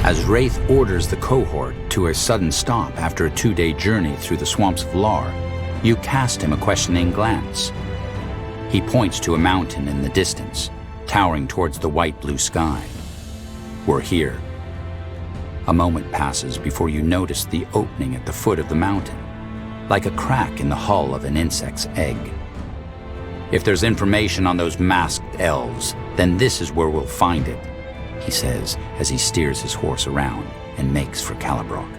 As Wraith orders the cohort to a sudden stop after a 2-day journey through the swamps of Lar, you cast him a questioning glance. He points to a mountain in the distance, towering towards the white-blue sky. We're here. A moment passes before you notice the opening at the foot of the mountain, like a crack in the hull of an insect's egg. If there's information on those masked elves, then this is where we'll find it, he says as he steers his horse around and makes for Colabrock.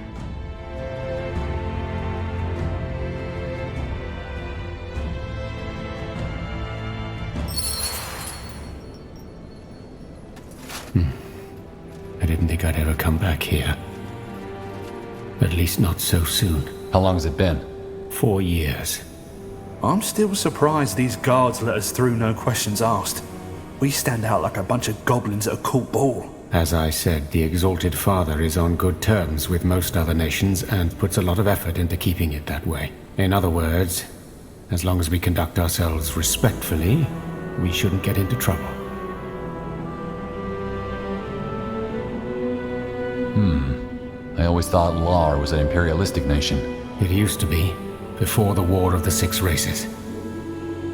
I didn't think I'd ever come back here. At least not so soon. How long has it been? 4 years. I'm still surprised these guards let us through, no questions asked. We stand out like a bunch of goblins at a court ball. As I said, the Exalted Father is on good terms with most other nations and puts a lot of effort into keeping it that way. In other words, as long as we conduct ourselves respectfully, we shouldn't get into trouble. I always thought Lar was an imperialistic nation. It used to be, before the War of the Six Races.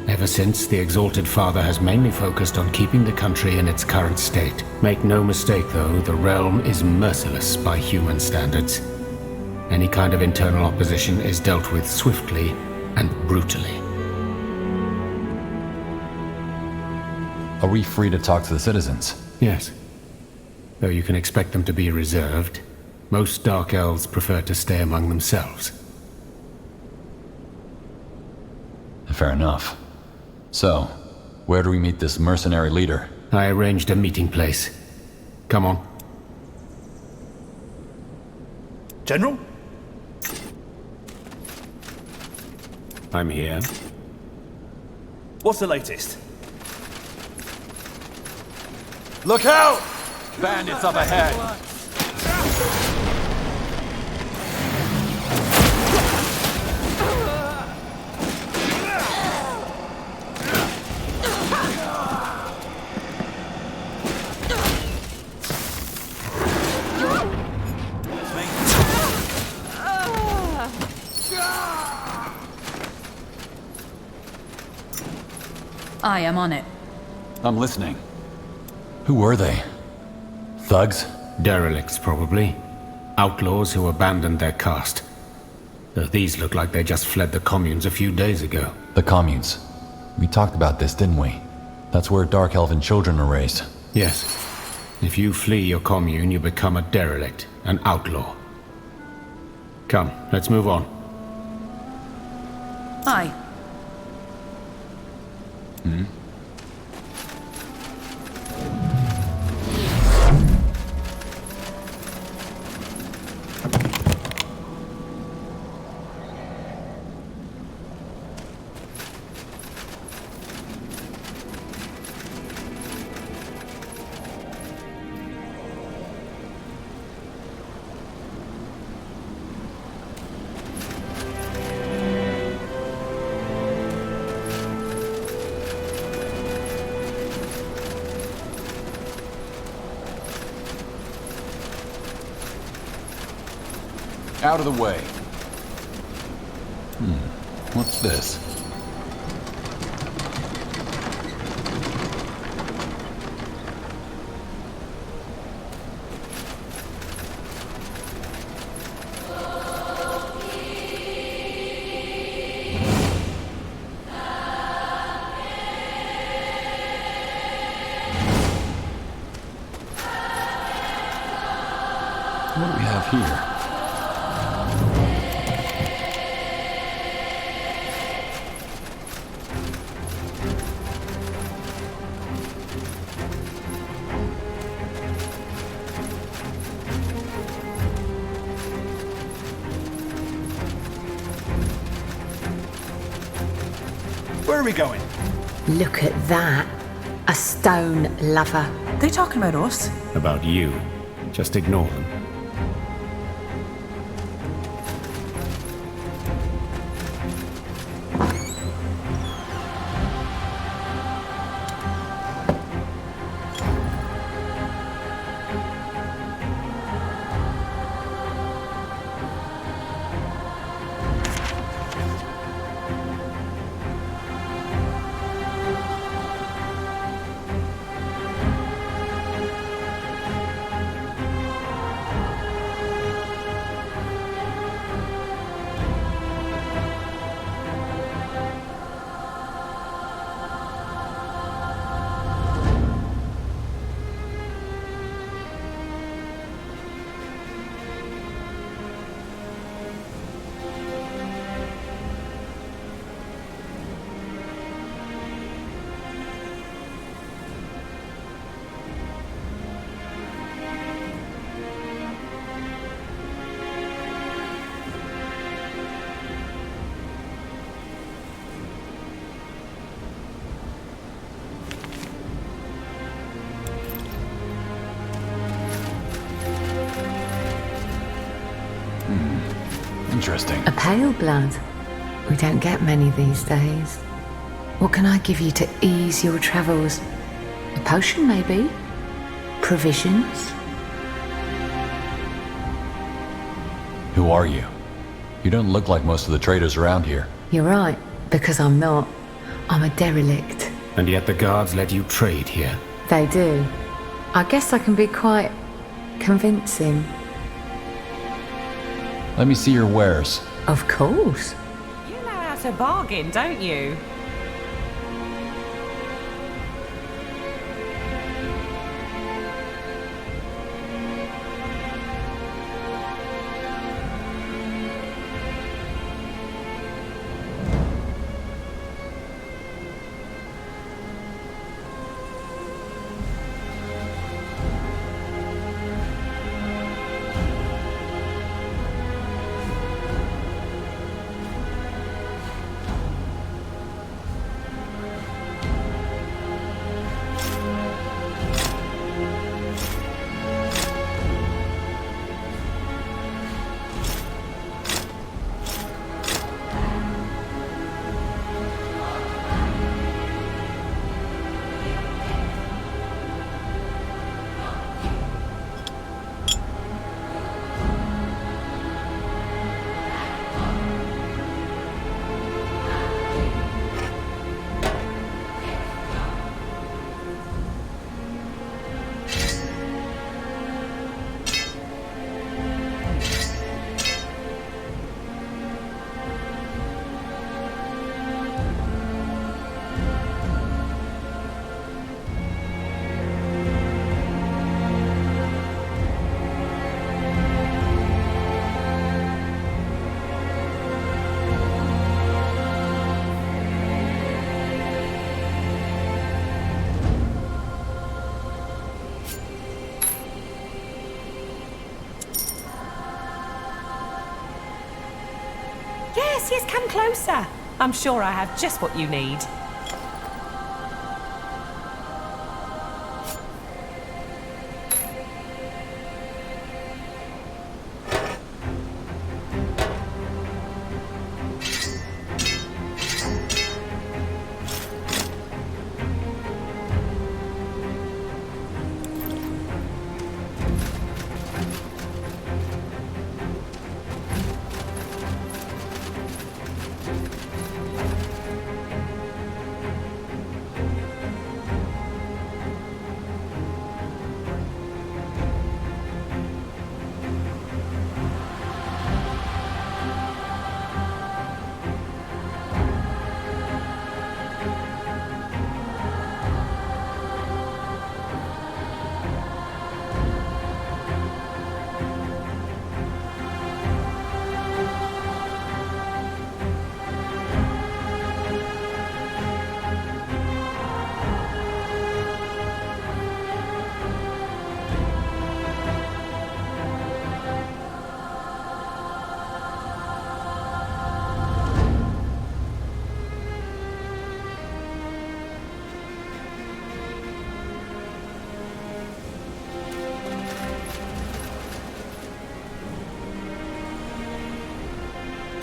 Ever since, the Exalted Father has mainly focused on keeping the country in its current state. Make no mistake, though, the realm is merciless by human standards. Any kind of internal opposition is dealt with swiftly and brutally. Are we free to talk to the citizens? Yes. Though you can expect them to be reserved, most Dark Elves prefer to stay among themselves. Fair enough. So, where do we meet this mercenary leader? I arranged a meeting place. Come on. General? I'm here. What's the latest? Look out! Bandits up ahead! I am on it. I'm listening. Who were they? Thugs? Derelicts, probably. Outlaws who abandoned their caste. Though these look like they just fled the communes a few days ago. The communes. We talked about this, didn't we? That's where Dark Elven children are raised. Yes. If you flee your commune, you become a derelict, an outlaw. Come, let's move on. Aye. Out of the way. What's this? What do we have here? Where are we going? Look at that. A stone lover. They talking about us? About you. Just ignore them. Interesting. A pale blood. We don't get many these days. What can I give you to ease your travels? A potion, maybe? Provisions? Who are you? You don't look like most of the traders around here. You're right, because I'm not. I'm a derelict. And yet the guards let you trade here. They do. I guess I can be quite convincing. Let me see your wares. Of course. You know how to bargain, don't you? Yes, come closer. I'm sure I have just what you need.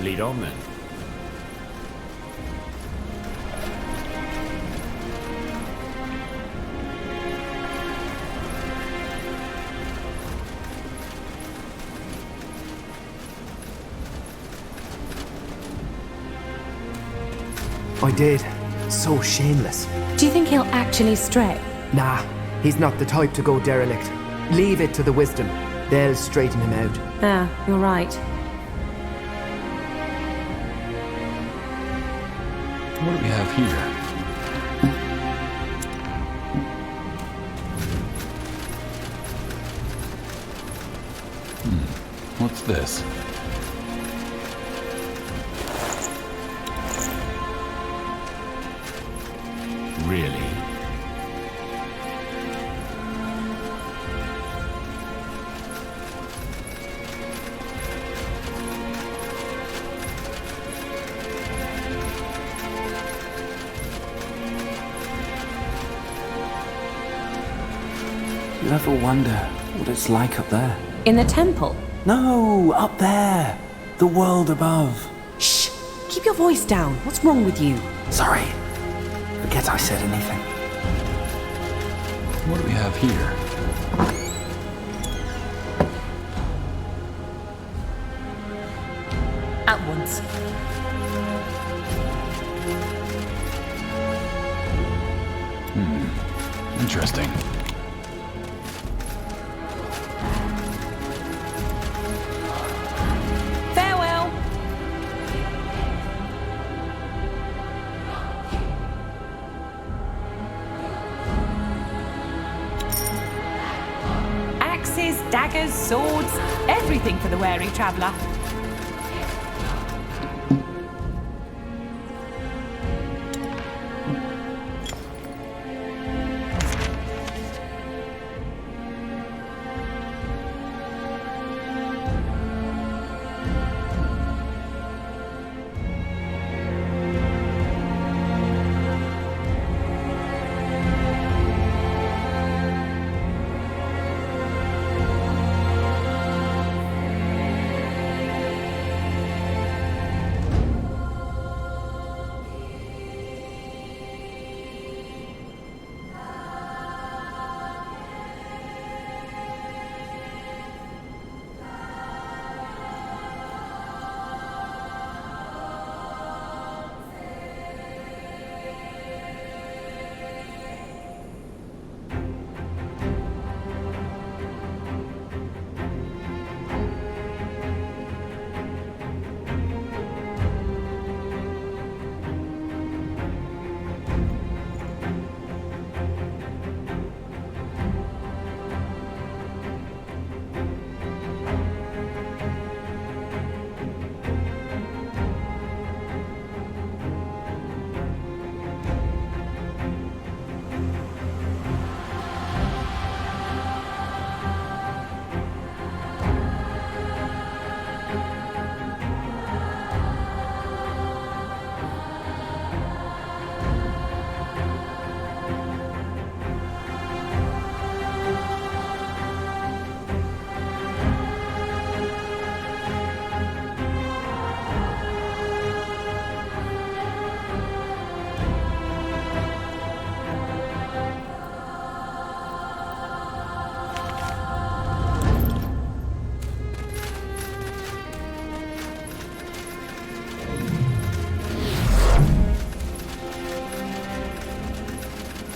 Lead on then. I did. So shameless. Do you think he'll actually stray? Nah, he's not the type to go derelict. Leave it to the wisdom. They'll straighten him out. Yeah, you're right. What do we have here? What's this? Really? You ever wonder what it's like up there? In the temple? No, up there. The world above. Shh! Keep your voice down. What's wrong with you? Sorry. Forget I said anything. What do we have here? At once. Interesting. Farewell. Axes, daggers, swords, everything for the wary traveller.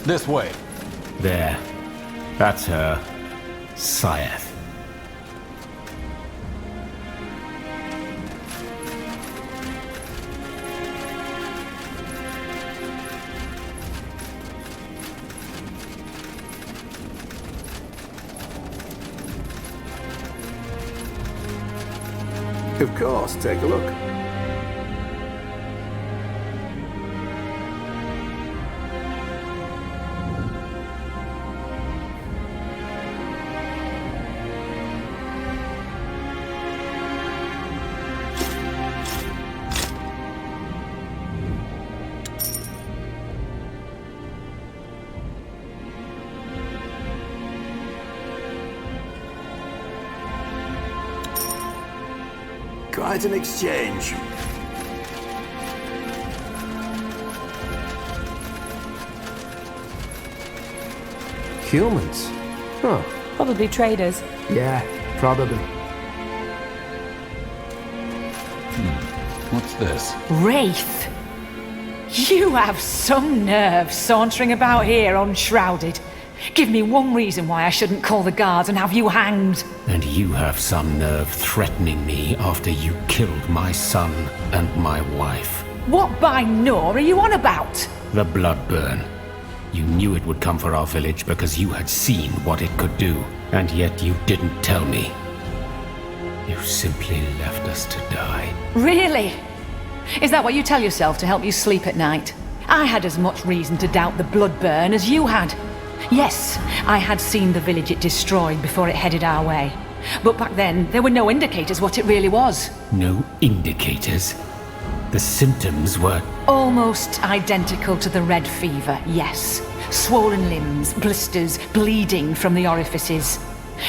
This way. There. That's her. Scythe. Of course, take a look. Quite an exchange. Humans? Huh. Probably traders. Yeah, probably. What's this? Wraith! You have some nerve sauntering about here unshrouded. Give me one reason why I shouldn't call the guards and have you hanged. And you have some nerve threatening me after you killed my son and my wife. What by Nor are you on about? The blood burn. You knew it would come for our village because you had seen what it could do, and yet you didn't tell me. You simply left us to die. Really? Is that what you tell yourself to help you sleep at night? I had as much reason to doubt the blood burn as you had. Yes, I had seen the village it destroyed before it headed our way. But back then, there were no indicators what it really was. No indicators? The symptoms were... Almost identical to the red fever, yes. Swollen limbs, blisters, bleeding from the orifices.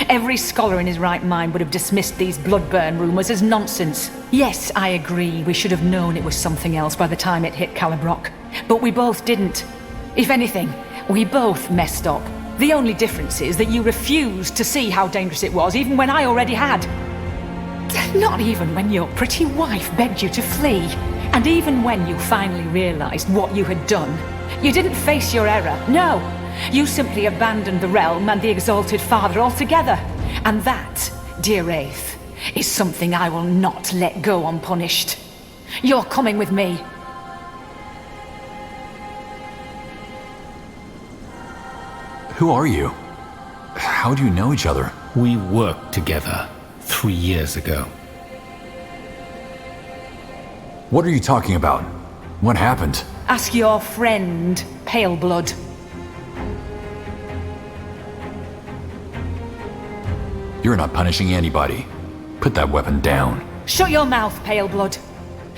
Every scholar in his right mind would have dismissed these bloodburn rumors as nonsense. Yes, I agree, we should have known it was something else by the time it hit Colabrock. But we both didn't. If anything, we both messed up. The only difference is that you refused to see how dangerous it was, even when I already had. Not even when your pretty wife begged you to flee. And even when you finally realized what you had done, you didn't face your error, no. You simply abandoned the realm and the Exalted Father altogether. And that, dear Wraith, is something I will not let go unpunished. You're coming with me. Who are you? How do you know each other? We worked together 3 years ago. What are you talking about? What happened? Ask your friend, Paleblood. You're not punishing anybody. Put that weapon down. Shut your mouth, Paleblood.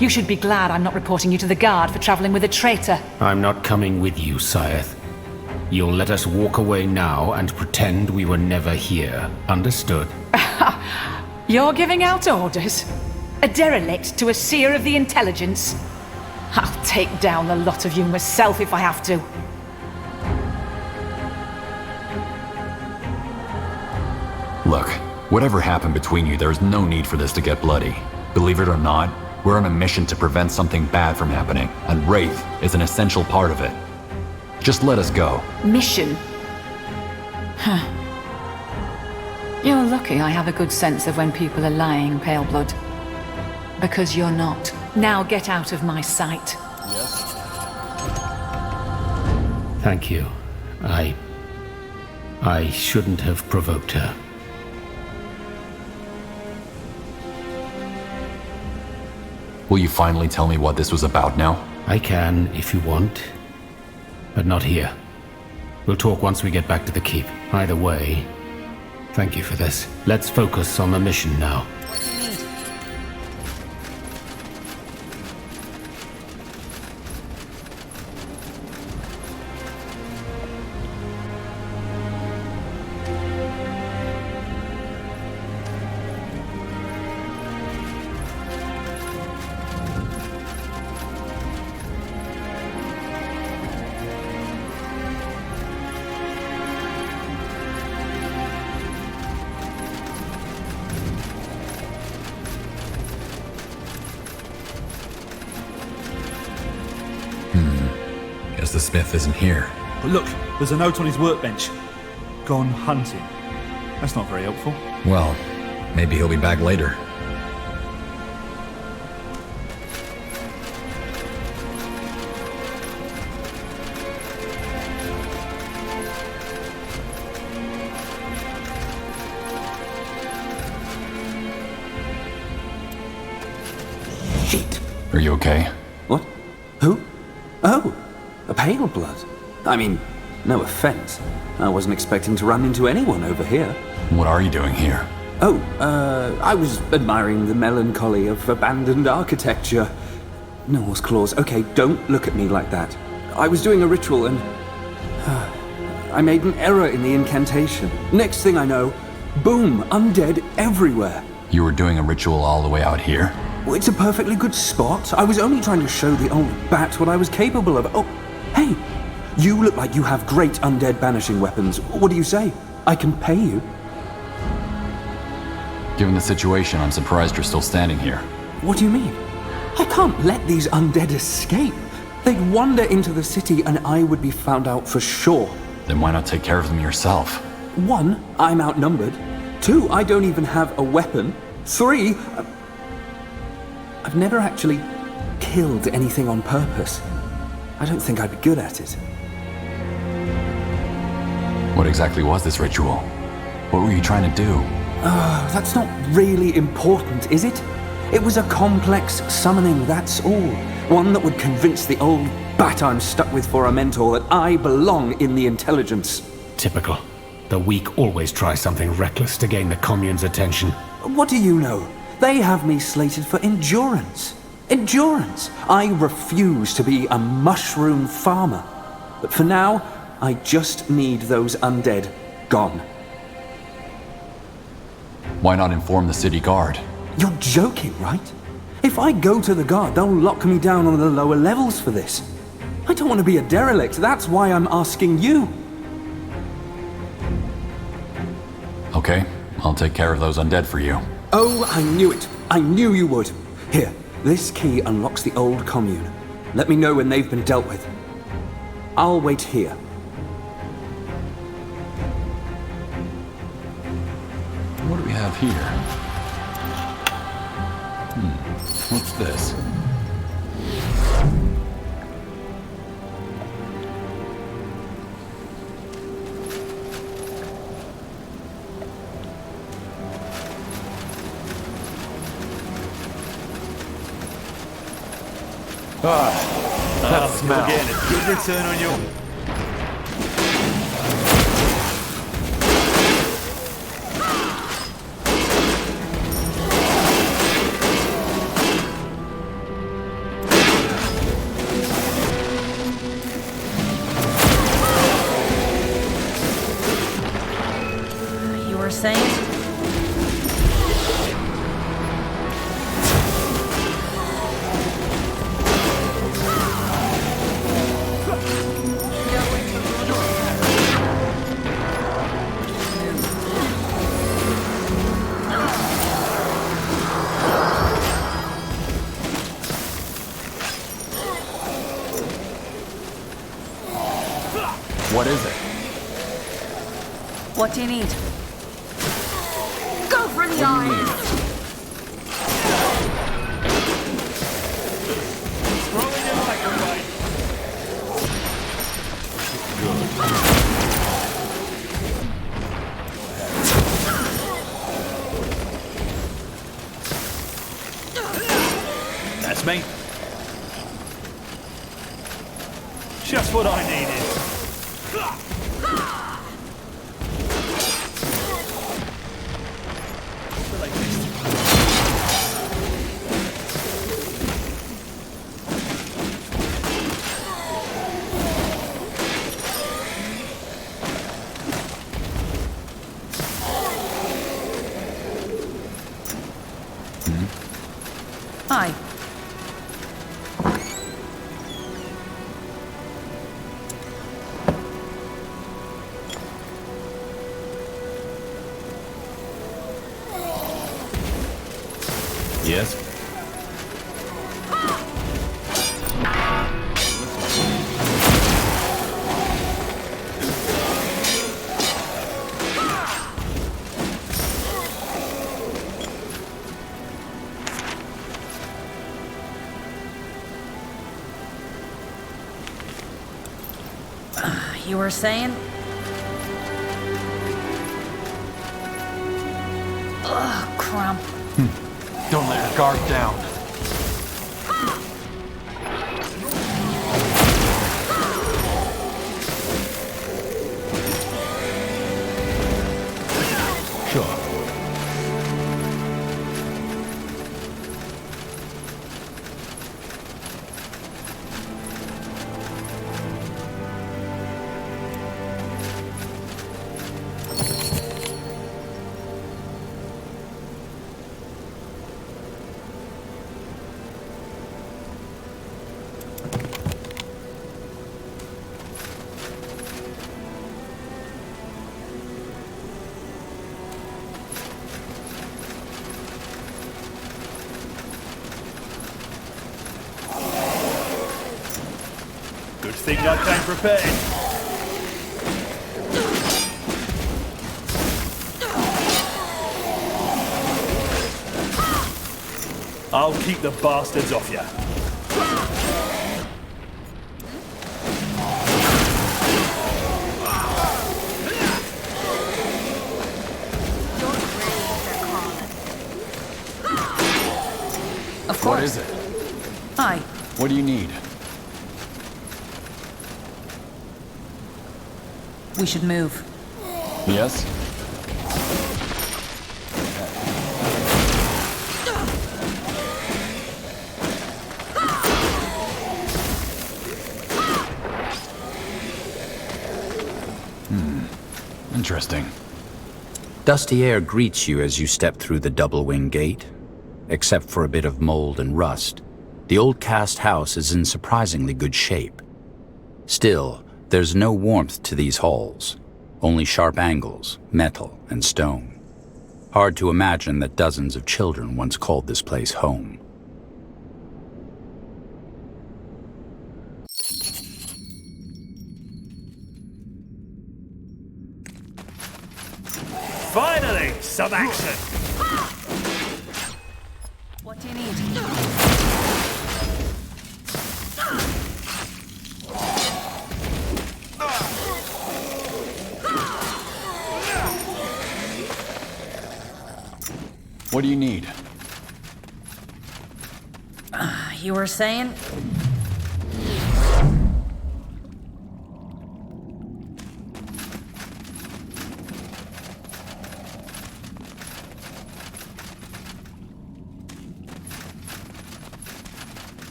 You should be glad I'm not reporting you to the guard for traveling with a traitor. I'm not coming with you, Scythe. You'll let us walk away now and pretend we were never here. Understood? You're giving out orders? A derelict to a seer of the intelligence? I'll take down the lot of you myself if I have to. Look, whatever happened between you, there is no need for this to get bloody. Believe it or not, we're on a mission to prevent something bad from happening, and Wraith is an essential part of it. Just let us go. Mission? Huh. You're lucky I have a good sense of when people are lying, Paleblood. Because you're not. Now get out of my sight. Yes? Thank you. I shouldn't have provoked her. Will you finally tell me what this was about now? I can, if you want. But not here. We'll talk once we get back to the keep. Either way, thank you for this. Let's focus on the mission now. Guess the smith isn't here. But look, there's a note on his workbench. Gone hunting. That's not very helpful. Well, maybe he'll be back later. Shit. Are you okay? What? Who? Oh, a pale blood. I mean, no offense. I wasn't expecting to run into anyone over here. What are you doing here? Oh, I was admiring the melancholy of abandoned architecture. Norse claws. Okay, don't look at me like that. I was doing a ritual and I made an error in the incantation. Next thing I know, boom, undead everywhere. You were doing a ritual all the way out here? Well, it's a perfectly good spot. I was only trying to show the old bat what I was capable of. Oh, hey, you look like you have great undead banishing weapons. What do you say? I can pay you. Given the situation, I'm surprised you're still standing here. What do you mean? I can't let these undead escape. They'd wander into the city and I would be found out for sure. Then why not take care of them yourself? 1, I'm outnumbered. 2, I don't even have a weapon. 3, I've never actually killed anything on purpose. I don't think I'd be good at it. What exactly was this ritual? What were you trying to do? That's not really important, is it? It was a complex summoning, that's all. One that would convince the old bat I'm stuck with for a mentor that I belong in the intelligence. Typical. The weak always try something reckless to gain the commune's attention. What do you know? They have me slated for endurance. Endurance! I refuse to be a mushroom farmer. But for now, I just need those undead gone. Why not inform the city guard? You're joking, right? If I go to the guard, they'll lock me down on the lower levels for this. I don't want to be a derelict, that's why I'm asking you. Okay, I'll take care of those undead for you. Oh, I knew it. I knew you would. Here, this key unlocks the old commune. Let me know when they've been dealt with. I'll wait here. What do we have here? What's this? That smell. Again, a good return on your... You were saying? What is it? What do you need? Go for the eyes! Throwing your microphone. That's me. Just what I needed. Hi. Yes? You were saying? Ugh, crump. Don't let your guard down. Sure. Good thing I came prepared. I'll keep the bastards off you. Of course. What is it? Hi. What do you need? We should move. Yes? Interesting. Dusty air greets you as you step through the double-wing gate. Except for a bit of mold and rust, the old cast house is in surprisingly good shape. Still, there's no warmth to these halls, only sharp angles, metal, and stone. Hard to imagine that dozens of children once called this place home. Finally, some action! What do you need? What do you need? You were saying?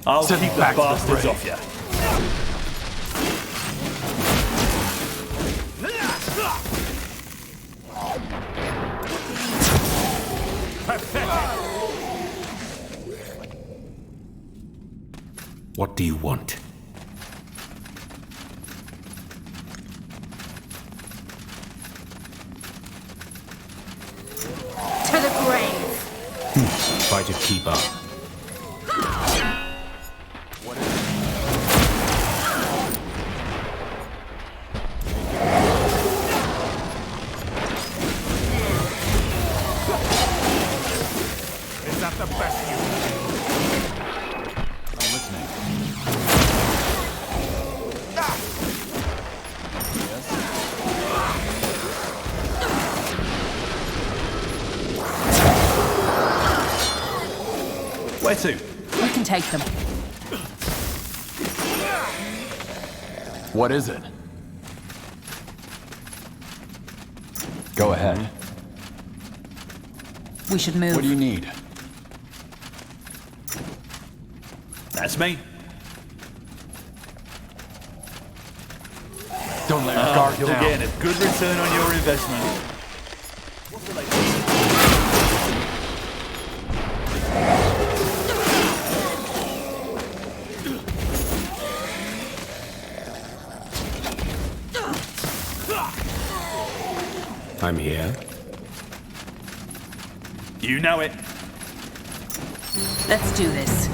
I'll Send keep the back to the bastards fray. off you. What do you want? To the grave! Try to keep up. Is that the best you I'm listening. Where to? We can take them. What is it? Go ahead. We should move. What do you need? That's me. Don't let your guard You're down. getting a good return on your investment. I'm here. You know it. Let's do this.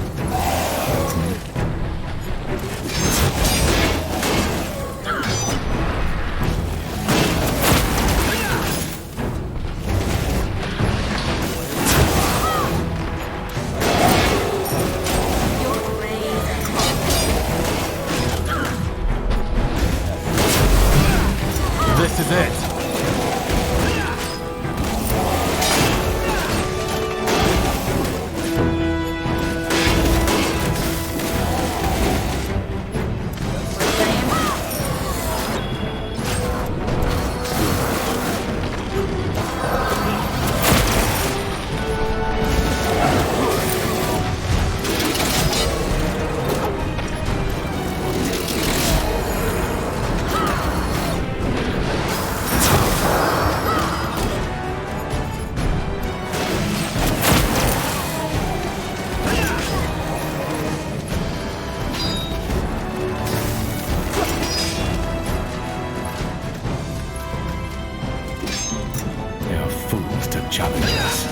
This is it. challenge us.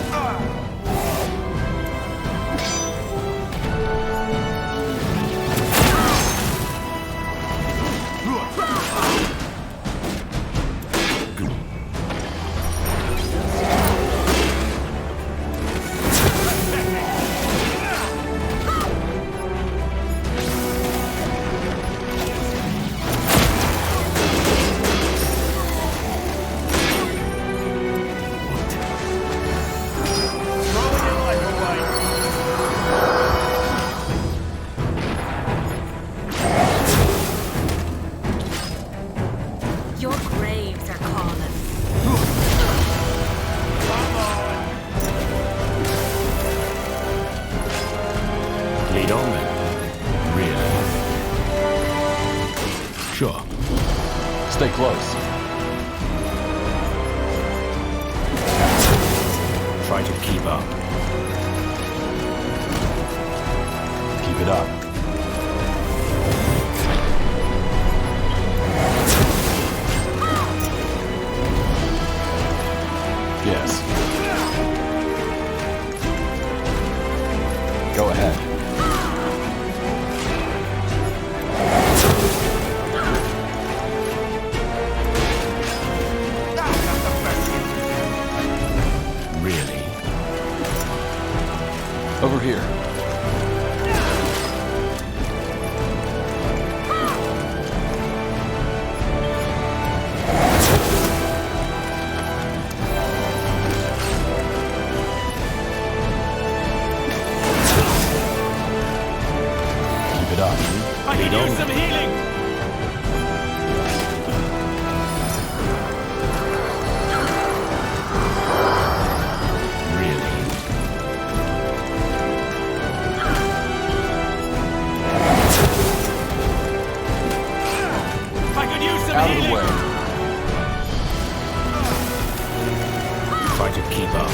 Stay close. Try to keep up. Keep it up. Yes. Go ahead. Really? Over here. Keep it up. I can use some healing! Really? I could use some Out of healing! the way. Try to keep up.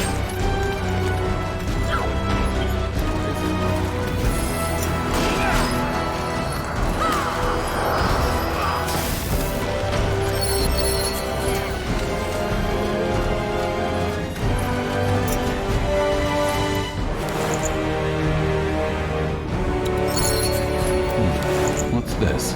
What's this?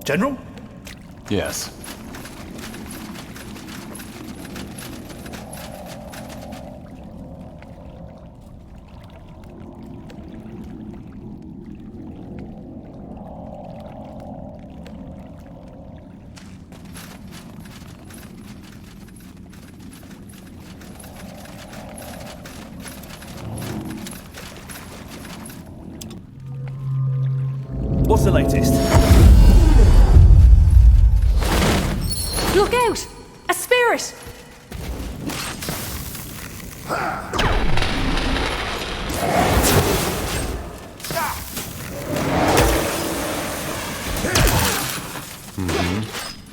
General? Yes. What's the latest? Look out! A spirit!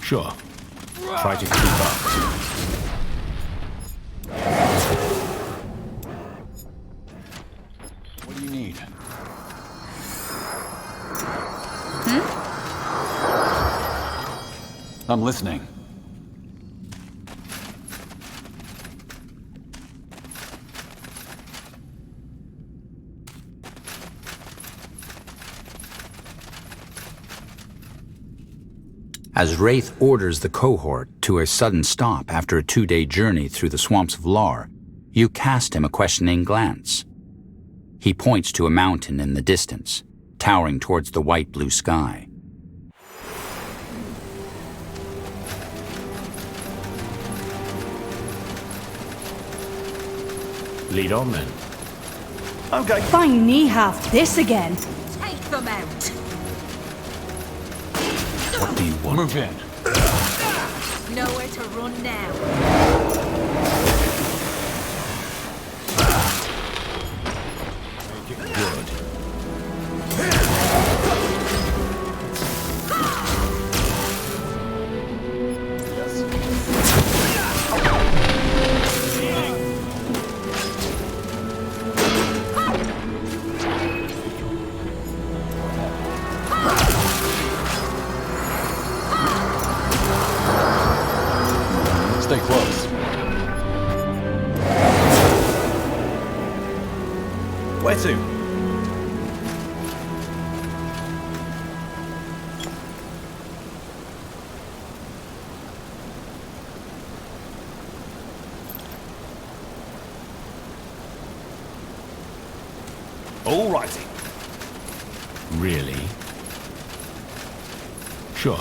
Sure. Try to keep up. What do you need? I'm listening. As Wraith orders the cohort to a sudden stop after a 2-day journey through the swamps of Lar, you cast him a questioning glance. He points to a mountain in the distance, towering towards the white blue sky. Lead on then. Okay. Finally have this again. Take them out. What do you want? Move in. Nowhere to run now. Make it good. stay close. Where to? All righty. Really? Sure.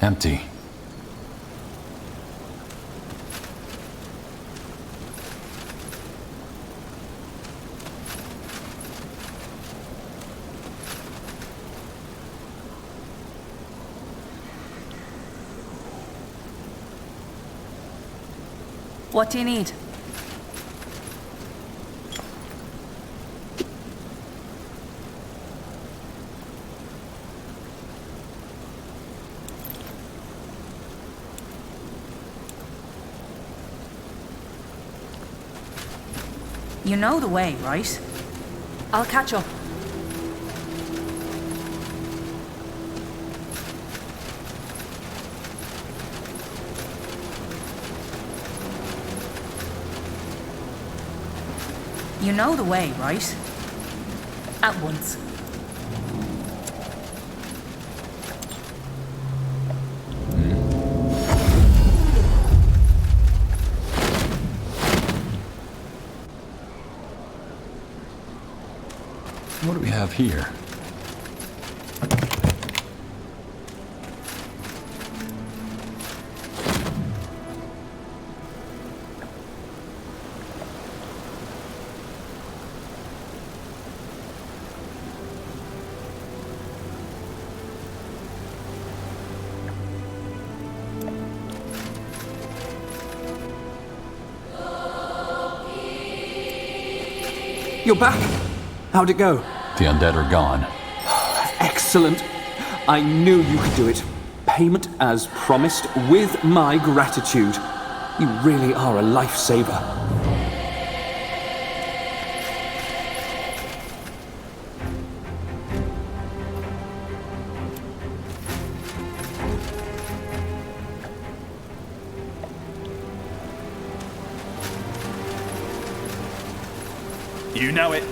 Empty. What do you need? You know the way, right? I'll catch up. You know the way, right? At once. What do we have here? You're back! How'd it go? The undead are gone. Excellent! I knew you could do it. Payment as promised, with my gratitude. You really are a lifesaver. You know it.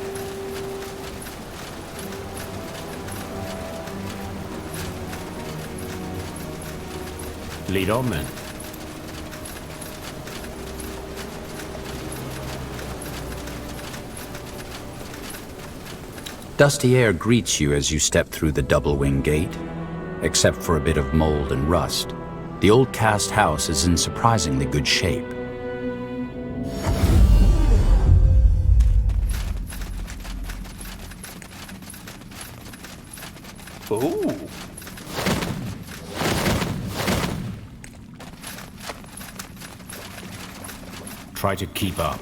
Lead on then. Dusty air greets you as you step through the double-wing gate. Except for a bit of mold and rust, the old cast house is in surprisingly good shape. Ooh. Try to keep up.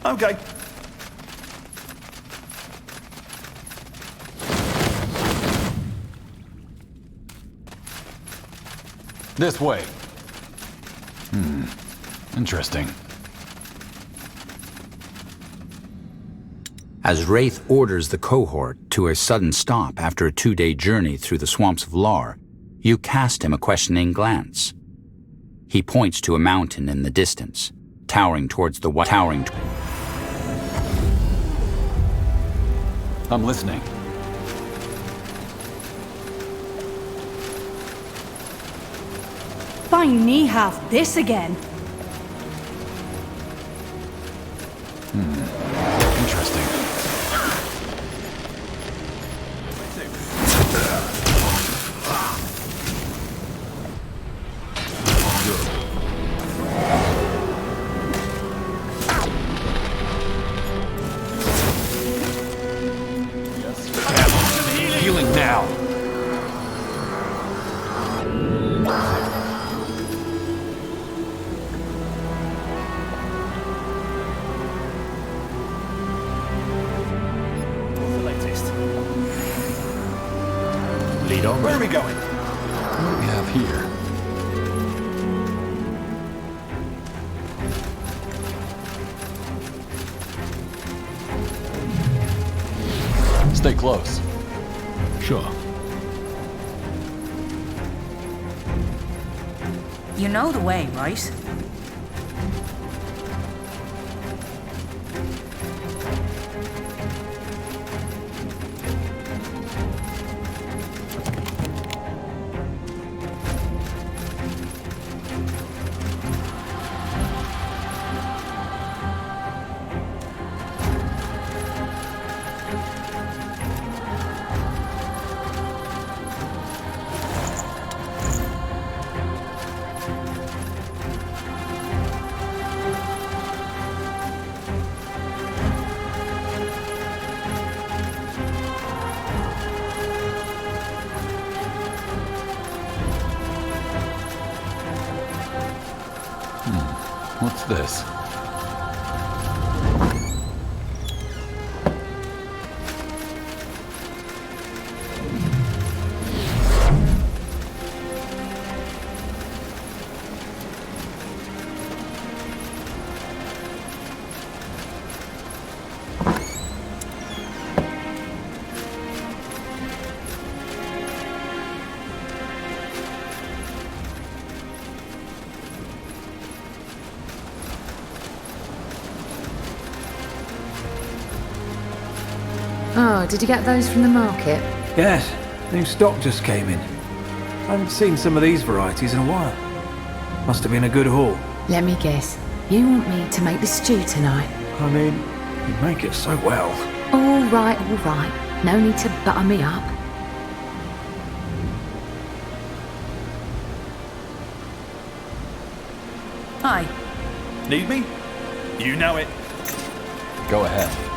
Okay. This way. Interesting. As Wraith orders the cohort to a sudden stop after a 2-day journey through the swamps of Lar, you cast him a questioning glance. He points to a mountain in the distance, towering towards the I'm listening. By knee have this again. Interesting. Healing now. Where are we going? What do we have here? Stay close. Sure. You know the way, right? What's this? Oh, did you get those from the market? Yes, new stock just came in. I haven't seen some of these varieties in a while. Must have been a good haul. Let me guess. You want me to make the stew tonight? I mean, you make it so well. All right, all right. No need to butter me up. Hi. Need me? You know it. Go ahead.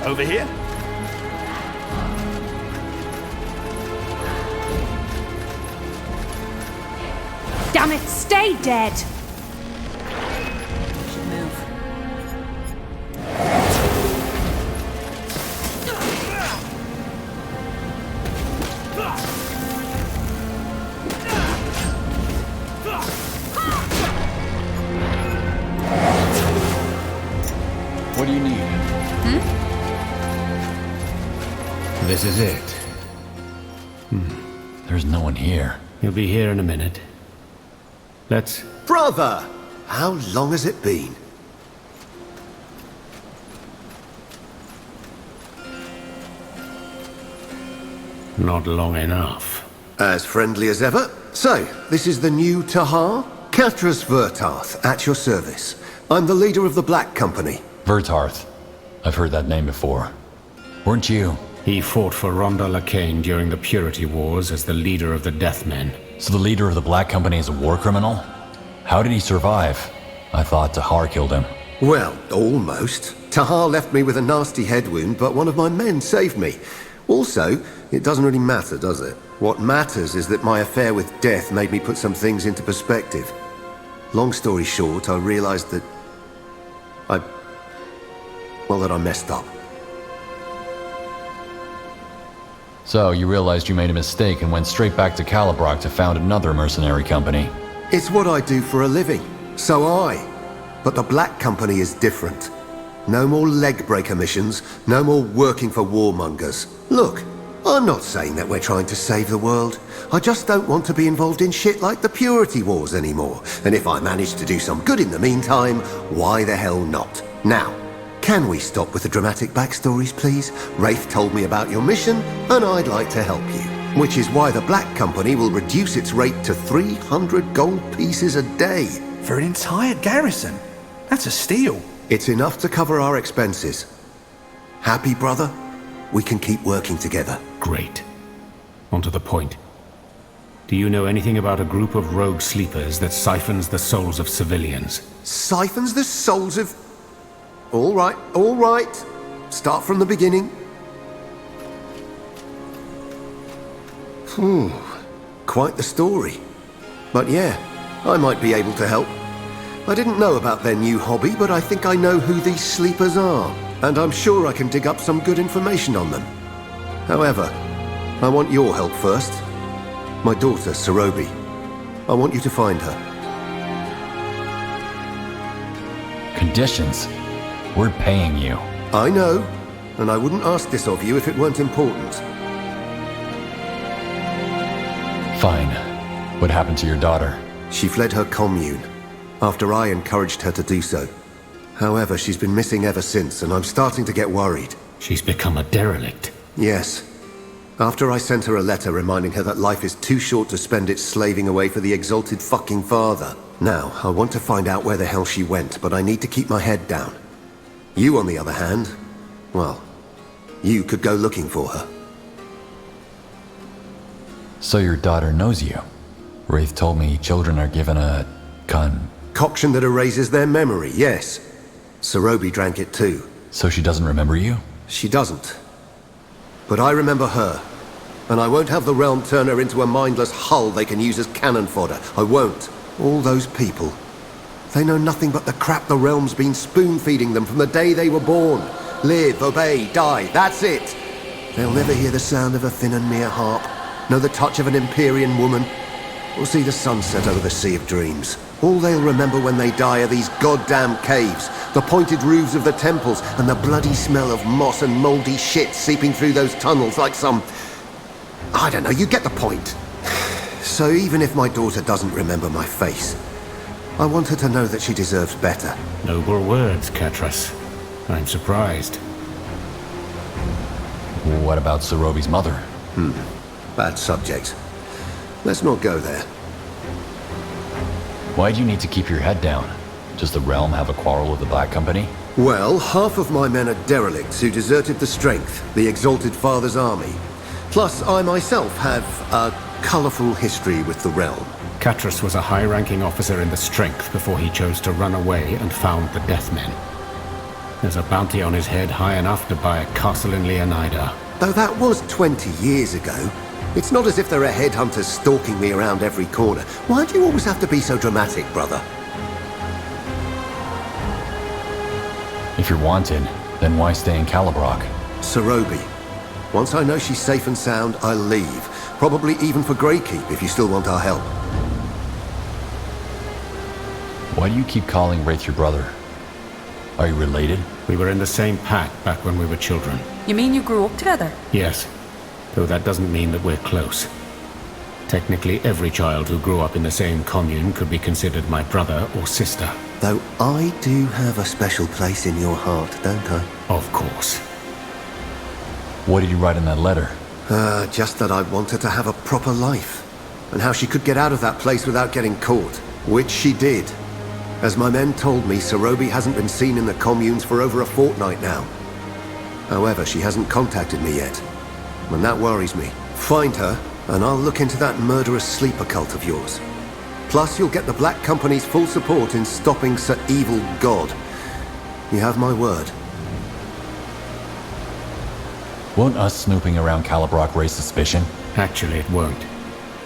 Over here? Damn it, stay dead! Should move. What do you need? This is it. There's no one here. He'll be here in a minute. Let's... Brother! How long has it been? Not long enough. As friendly as ever. So, this is the new Tahar? Katras Vertarth, at your service. I'm the leader of the Black Company. Vertarth. I've heard that name before. Weren't you? He fought for Ronda Lacane during the Purity Wars as the leader of the Deathmen. So the leader of the Black Company is a war criminal? How did he survive? I thought Tahar killed him. Well, almost. Tahar left me with a nasty head wound, but one of my men saved me. Also, it doesn't really matter, does it? What matters is that my affair with death made me put some things into perspective. Long story short, I realized that I messed up. So you realized you made a mistake and went straight back to Colabrok to found another mercenary company. It's what I do for a living. So but the Black Company is different. No more leg-breaker missions, no more working for warmongers. Look, I'm not saying that we're trying to save the world. I just don't want to be involved in shit like the Purity Wars anymore. And if I manage to do some good in the meantime, why the hell not? Now, can we stop with the dramatic backstories, please? Wraith told me about your mission, and I'd like to help you. Which is why the Black Company will reduce its rate to 300 gold pieces a day. For an entire garrison? That's a steal. It's enough to cover our expenses. Happy, brother? We can keep working together. Great. On to the point. Do you know anything about a group of rogue sleepers that siphons the souls of civilians? Siphons the souls of... All right. Start from the beginning. Quite the story. But yeah, I might be able to help. I didn't know about their new hobby, but I think I know who these sleepers are. And I'm sure I can dig up some good information on them. However, I want your help first. My daughter, Sarobi. I want you to find her. Conditions? We're paying you. I know, and I wouldn't ask this of you if it weren't important. Fine. What happened to your daughter? She fled her commune, after I encouraged her to do so. However, she's been missing ever since, and I'm starting to get worried. She's become a derelict. Yes. After I sent her a letter reminding her that life is too short to spend it slaving away for the exalted fucking father. Now, I want to find out where the hell she went, but I need to keep my head down. You, on the other hand, well, you could go looking for her. So your daughter knows you. Wraith told me children are given a... Concoction that erases their memory, yes. Sarobi drank it too. So she doesn't remember you? She doesn't. But I remember her. And I won't have the realm turn her into a mindless hull they can use as cannon fodder. I won't. All those people. They know nothing but the crap the realm's been spoon-feeding them from the day they were born. Live, obey, die, that's it. They'll never hear the sound of a thin and mere harp, know the touch of an Empyrean woman, or see the sunset over the Sea of Dreams. All they'll remember when they die are these goddamn caves, the pointed roofs of the temples, and the bloody smell of moss and mouldy shit seeping through those tunnels like some... I don't know, you get the point. So even if my daughter doesn't remember my face, I want her to know that she deserves better. Noble words, Catras. I'm surprised. What about Sarobi's mother? Bad subject. Let's not go there. Why do you need to keep your head down? Does the realm have a quarrel with the Black Company? Well, half of my men are derelicts who deserted the Strength, the Exalted Father's army. Plus, I myself have a colourful history with the realm. Catras was a high-ranking officer in the Strength before he chose to run away and found the Deathmen. There's a bounty on his head high enough to buy a castle in Leonida. Though that was 20 years ago, it's not as if there are headhunters stalking me around every corner. Why do you always have to be so dramatic, brother? If you're wanted, then why stay in Colabrok? Sarobi. Once I know she's safe and sound, I'll leave. Probably even for Greykeep if you still want our help. Why do you keep calling Wraith your brother? Are you related? We were in the same pack back when we were children. You mean you grew up together? Yes, though that doesn't mean that we're close. Technically, every child who grew up in the same commune could be considered my brother or sister. Though I do have a special place in your heart, don't I? Of course. What did you write in that letter? Just that I want her to have a proper life. And how she could get out of that place without getting caught. Which she did. As my men told me, Sarobi hasn't been seen in the communes for over a fortnight now. However, she hasn't contacted me yet. And that worries me. Find her, and I'll look into that murderous sleeper cult of yours. Plus, you'll get the Black Company's full support in stopping Sir Evil God. You have my word. Won't us snooping around Colabrock raise suspicion? Actually, it won't.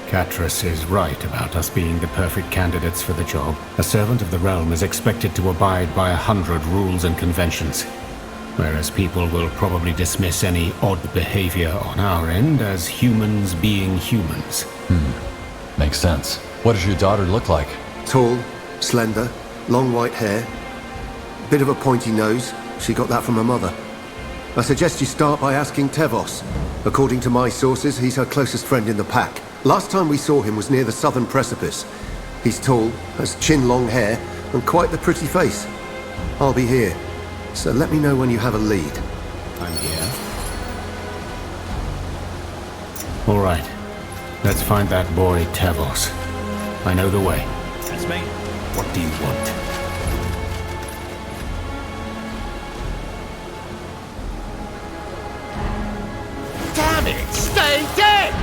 Catras is right about us being the perfect candidates for the job. A servant of the realm is expected to abide by 100 rules and conventions, whereas people will probably dismiss any odd behavior on our end as humans being humans. Makes sense. What does your daughter look like? Tall, slender, long white hair, bit of a pointy nose, She got that from her mother. I suggest you start by asking Tevos. According to my sources, he's her closest friend in the pack. Last time we saw him was near the southern precipice. He's tall, has chin-long hair, and quite the pretty face. I'll be here, so let me know when you have a lead. I'm here. All right. Let's find that boy, Tevos. I know the way. That's me. What do you want? Damn it! Stay dead!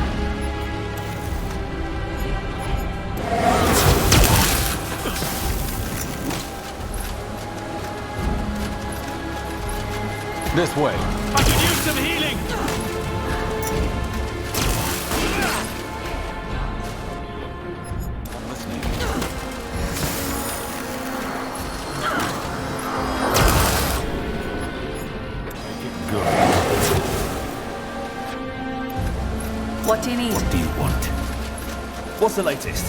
This way. I could use some healing! I'm listening. What do you need? What do you want? What's the latest?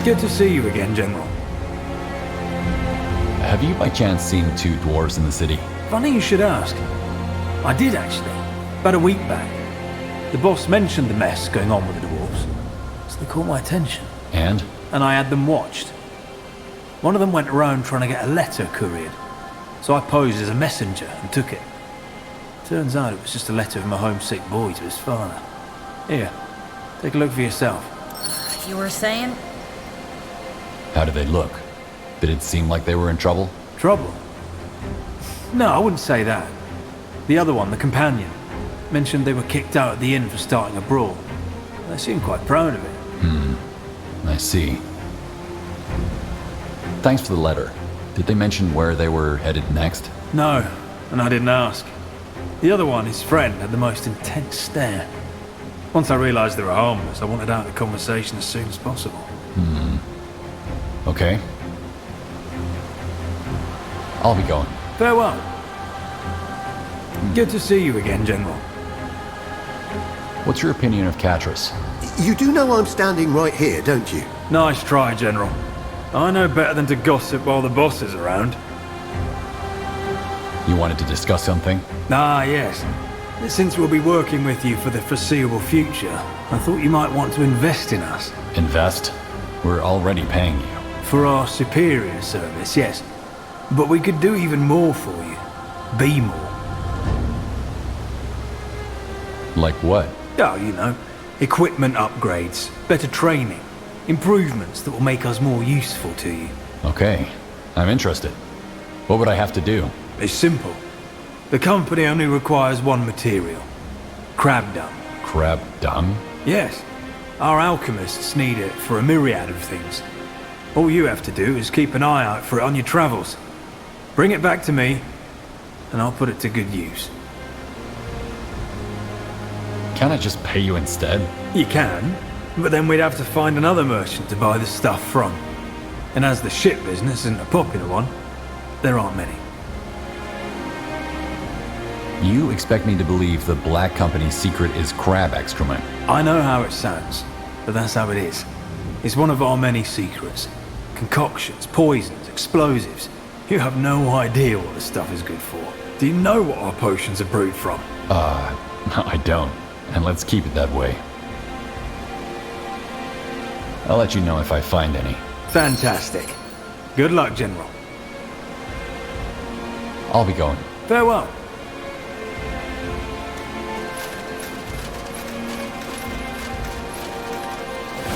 Good to see you again, General. Have you by chance seen two dwarves in the city? Funny you should ask. I did, actually. About a week back. The boss mentioned the mess going on with the dwarves, so they caught my attention. And? And I had them watched. One of them went around trying to get a letter couriered, so I posed as a messenger and took it. Turns out it was just a letter from a homesick boy to his father. Here, take a look for yourself. You were saying? How did they look? Did it seem like they were in trouble? Trouble? No, I wouldn't say that. The other one, the companion, mentioned they were kicked out at the inn for starting a brawl. They seemed quite proud of it. I see. Thanks for the letter. Did they mention where they were headed next? No, and I didn't ask. The other one, his friend, had the most intense stare. Once I realized they were harmless, I wanted out of the conversation as soon as possible. Okay. I'll be going. Farewell. Good to see you again, General. What's your opinion of Catras? You do know I'm standing right here, don't you? Nice try, General. I know better than to gossip while the boss is around. You wanted to discuss something? Ah, yes. Since we'll be working with you for the foreseeable future, I thought you might want to invest in us. Invest? We're already paying you. For our superior service, yes. But we could do even more for you. Be more. Like what? Oh, you know. Equipment upgrades, better training, improvements that will make us more useful to you. Okay. I'm interested. What would I have to do? It's simple. The company only requires one material. Crab dung. Crab dung? Yes. Our alchemists need it for a myriad of things. All you have to do is keep an eye out for it on your travels. Bring it back to me, and I'll put it to good use. Can't I just pay you instead? You can, but then we'd have to find another merchant to buy the stuff from. And as the ship business isn't a popular one, there aren't many. You expect me to believe the Black Company's secret is crab excrement? I know how it sounds, but that's how it is. It's one of our many secrets. Concoctions, poisons, explosives. You have no idea what the stuff is good for. Do you know what our potions are brewed from? I don't. And let's keep it that way. I'll let you know if I find any. Fantastic. Good luck, General. I'll be going. Farewell.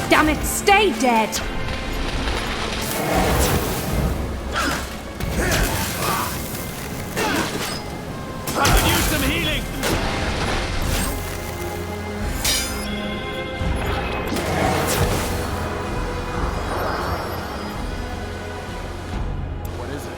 Damn it, stay dead! I could use some healing! What is it?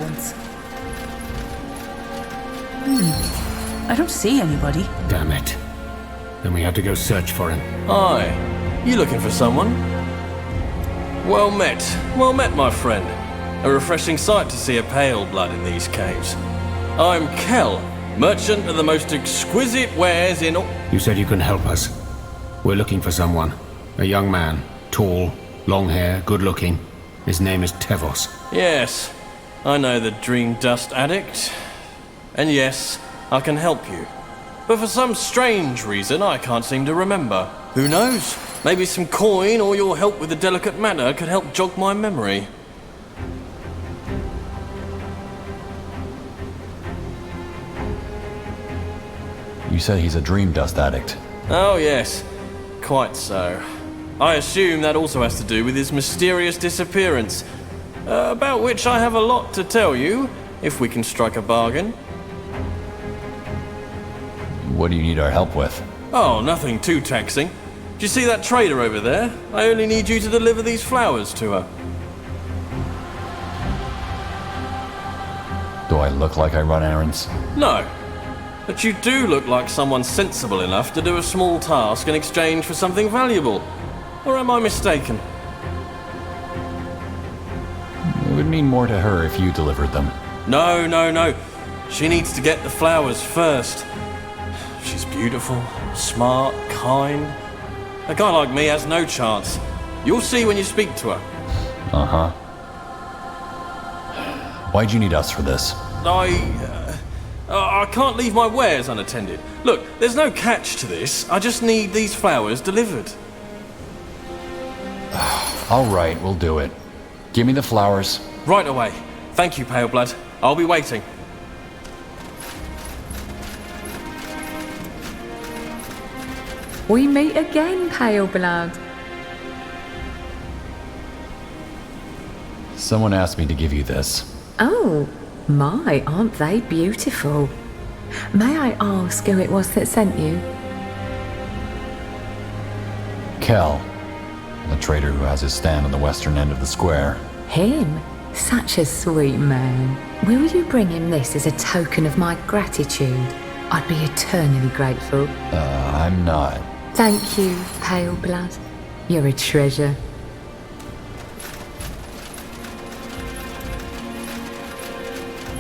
once. I don't see anybody. Damn it. Then we had to go search for him. Hi. You looking for someone? Well met. Well met, my friend. A refreshing sight to see a pale blood in these caves. I'm Kel, merchant of the most exquisite wares in all... You said you can help us. We're looking for someone. A young man. Tall, long hair, good looking. His name is Tevos. Yes. I know the dream dust addict. And yes, I can help you. But for some strange reason, I can't seem to remember. Who knows? Maybe some coin or your help with the delicate matter could help jog my memory. You said he's a dream dust addict. Oh yes, quite so. I assume that also has to do with his mysterious disappearance, about which I have a lot to tell you, if we can strike a bargain. What do you need our help with? Oh, nothing too taxing. Do you see that trader over there? I only need you to deliver these flowers to her. Do I look like I run errands? No. But you do look like someone sensible enough to do a small task in exchange for something valuable. Or am I mistaken? It would mean more to her if you delivered them. No, no, no. She needs to get the flowers first. She's beautiful, smart, kind. A guy like me has no chance. You'll see when you speak to her. Uh-huh. Why'd you need us for this? I can't leave my wares unattended. Look, there's no catch to this. I just need these flowers delivered. All right, we'll do it. Give me the flowers. Right away. Thank you, Pale Blood. I'll be waiting. We meet again, Pale Blood. Someone asked me to give you this. Oh, my, aren't they beautiful? May I ask who it was that sent you? Kel, the trader who has his stand on the western end of the square. Him? Such a sweet man. Will you bring him this as a token of my gratitude? I'd be eternally grateful. I'm not. Thank you, Pale Blood. You're a treasure.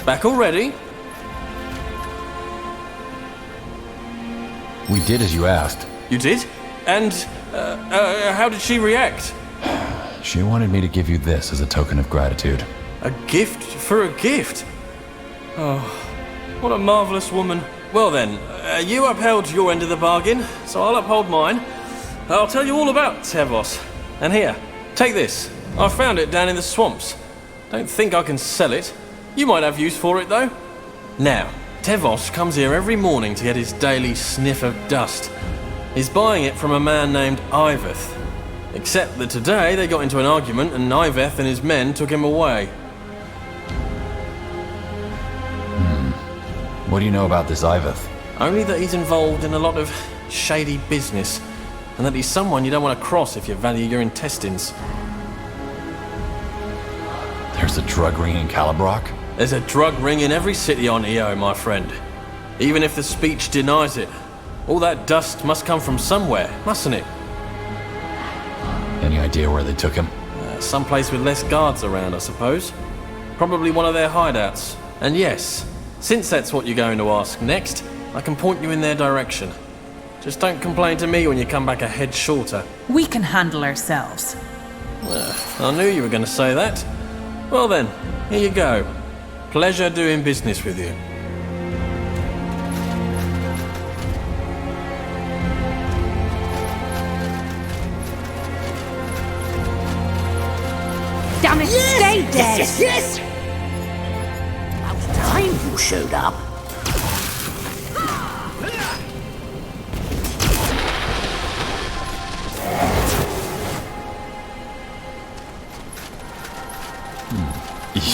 Back already? We did as you asked. You did? And, how did she react? She wanted me to give you this as a token of gratitude. A gift for a gift? Oh, what a marvellous woman. Well then, you upheld your end of the bargain, so I'll uphold mine. I'll tell you all about Tevos. And here, take this. I found it down in the swamps. Don't think I can sell it. You might have use for it, though. Now, Tevos comes here every morning to get his daily sniff of dust. He's buying it from a man named Iveth. Except that today they got into an argument and Iveth and his men took him away. What do you know about this Iveth? Only that he's involved in a lot of shady business, and that he's someone you don't want to cross if you value your intestines. There's a drug ring in Colabrok? There's a drug ring in every city on EO, my friend. Even if the speech denies it. All that dust must come from somewhere, mustn't it? Any idea where they took him? Someplace with less guards around, I suppose. Probably one of their hideouts. And yes, since that's what you're going to ask next, I can point you in their direction. Just don't complain to me when you come back a head shorter. We can handle ourselves. I knew you were going to say that. Well then, here you go. Pleasure doing business with you. Damn it, stay dead! Yes! About time you showed up.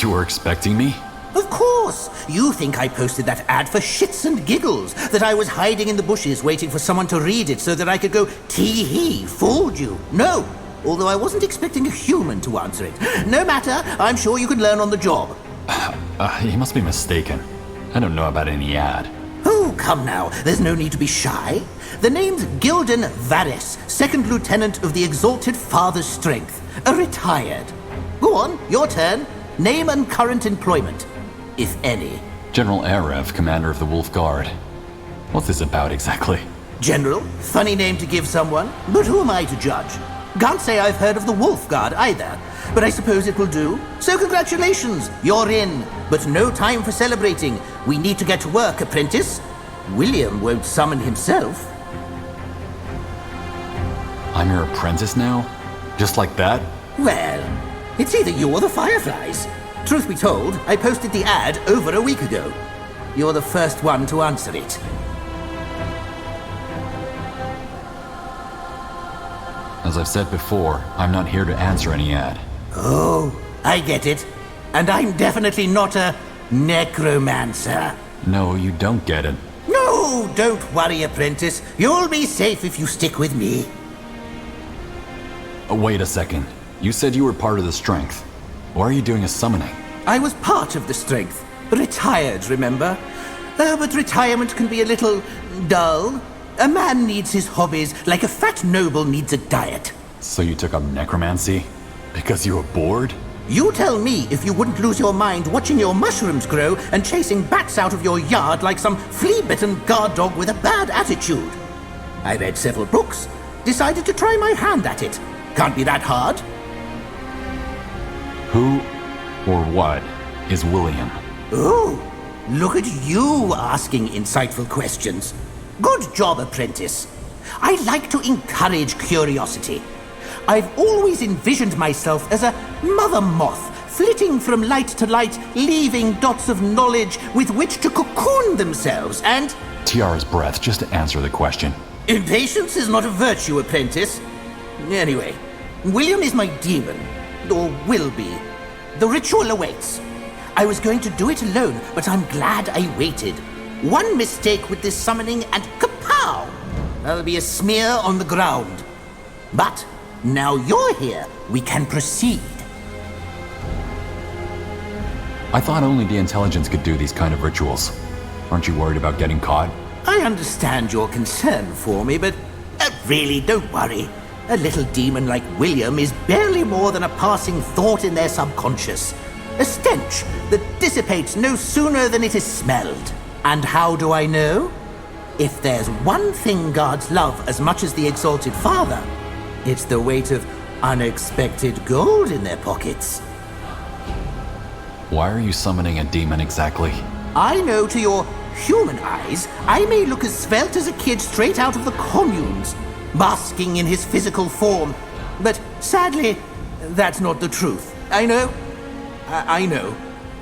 You were expecting me? Of course! You think I posted that ad for shits and giggles, that I was hiding in the bushes waiting for someone to read it so that I could go, tee-hee, fooled you. No! Although I wasn't expecting a human to answer it. No matter, I'm sure you can learn on the job. He must be mistaken. I don't know about any ad. Oh, come now. There's no need to be shy. The name's Gildan Varys, second lieutenant of the Exalted Father's Strength. A retired. Go on, your turn. Name and current employment, if any. General Arev, commander of the Wolf Guard. What's this about exactly? General? Funny name to give someone, but who am I to judge? Can't say I've heard of the Wolf Guard either, but I suppose it will do. So congratulations, you're in. But no time for celebrating. We need to get to work, apprentice. William won't summon himself. I'm your apprentice now? Just like that? Well, it's either you or the Fireflies. Truth be told, I posted the ad over a week ago. You're the first one to answer it. As I've said before, I'm not here to answer any ad. Oh, I get it. And I'm definitely not a necromancer. No, you don't get it. No, don't worry, apprentice. You'll be safe if you stick with me. Wait a second. You said you were part of the Strength. Why are you doing a summoning? I was part of the Strength. Retired, remember? But retirement can be a little dull. A man needs his hobbies like a fat noble needs a diet. So you took up necromancy? Because you were bored? You tell me if you wouldn't lose your mind watching your mushrooms grow and chasing bats out of your yard like some flea-bitten guard dog with a bad attitude. I read several books, decided to try my hand at it. Can't be that hard. Who or what is William? Oh, look at you asking insightful questions. Good job, apprentice. I like to encourage curiosity. I've always envisioned myself as a mother moth, flitting from light to light, leaving dots of knowledge with which to cocoon themselves, and... Tiara's breath, just to answer the question. Impatience is not a virtue, apprentice. Anyway, William is my demon, or will be. The ritual awaits. I was going to do it alone, but I'm glad I waited. One mistake with this summoning and kapow! There'll be a smear on the ground. But now you're here, we can proceed. I thought only the intelligence could do these kind of rituals. Aren't you worried about getting caught? I understand your concern for me, but really, don't worry. A little demon like William is barely more than a passing thought in their subconscious. A stench that dissipates no sooner than it is smelled. And how do I know? If there's one thing guards love as much as the Exalted Father, it's the weight of unexpected gold in their pockets. Why are you summoning a demon exactly? I know to your human eyes, I may look as svelte as a kid straight out of the communes, basking in his physical form. But sadly, that's not the truth. I know. I know.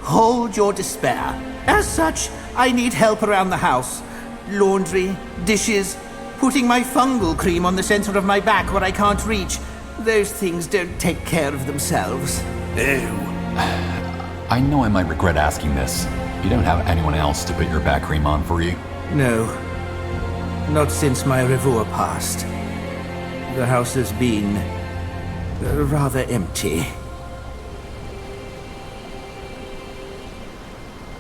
Hold your despair. As such, I need help around the house. Laundry, dishes, putting my fungal cream on the center of my back where I can't reach. Those things don't take care of themselves. Ew. I know I might regret asking this. You don't have anyone else to put your back cream on for you? No. Not since my revour passed. The house has been rather empty.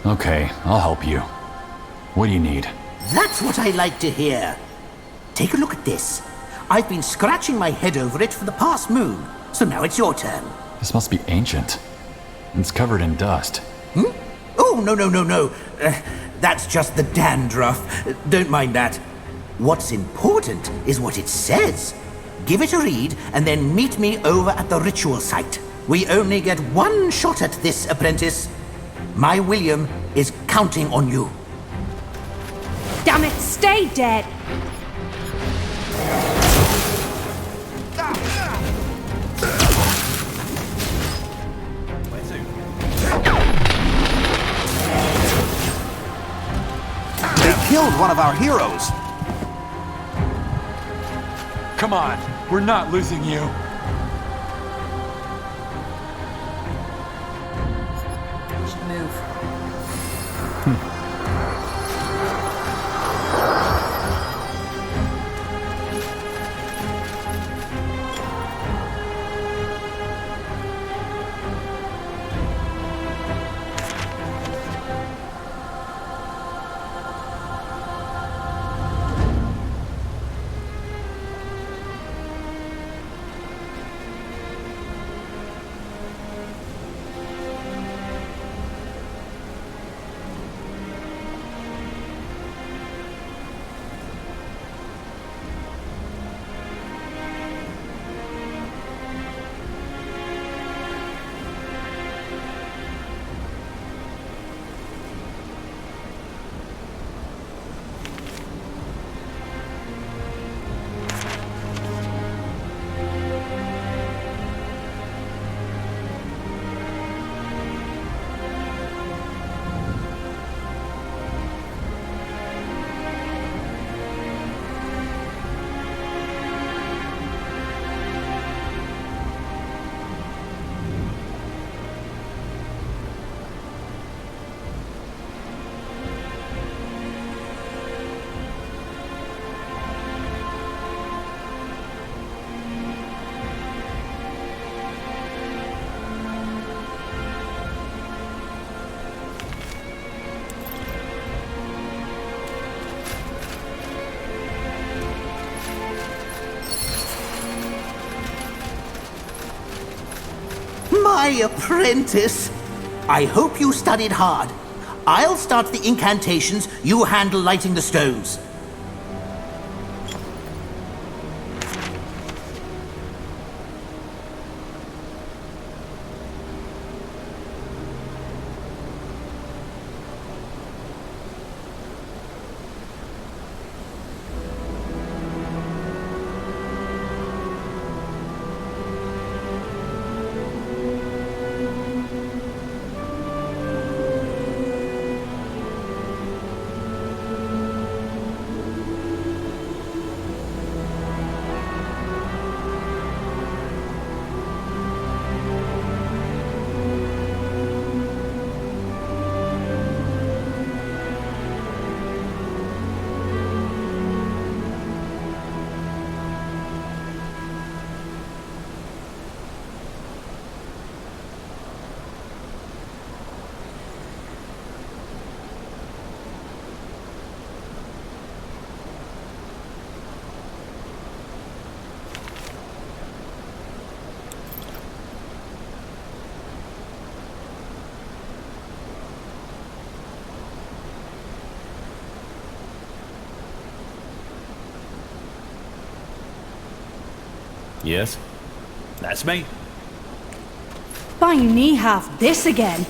Okay, I'll help you. What do you need? That's what I like to hear. Take a look at this. I've been scratching my head over it for the past moon, so now it's your turn. This must be ancient. It's covered in dust. Hmm? Oh, no. That's just the dandruff. Don't mind that. What's important is what it says. Give it a read, and then meet me over at the ritual site. We only get one shot at this, apprentice. My William is counting on you. Damn it, stay dead! They killed one of our heroes! Come on, we're not losing you. We should move. My apprentice. I hope you studied hard. I'll start the incantations, you handle lighting the stones. Yes? That's me. By me have this again.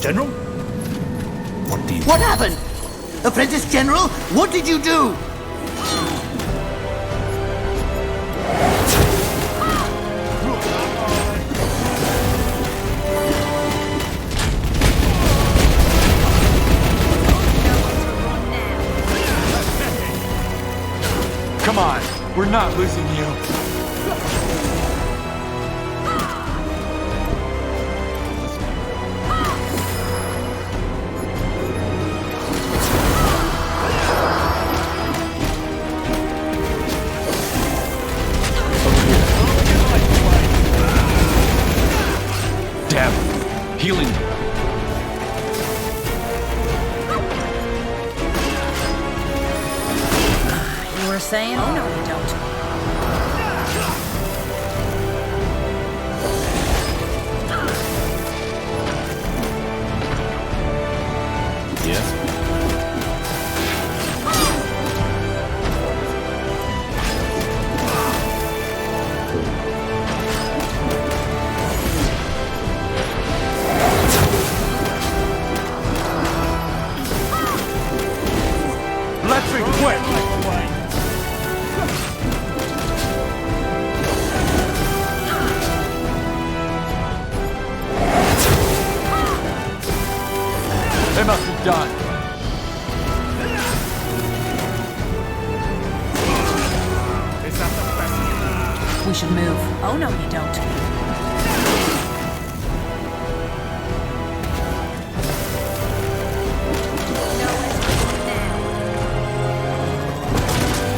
General? What happened? Apprentice General, what did you do? Come on, we're not losing you. Healing. You were saying? Oh, no, you don't. Yes? They must be done. We should move. Oh, no, you don't.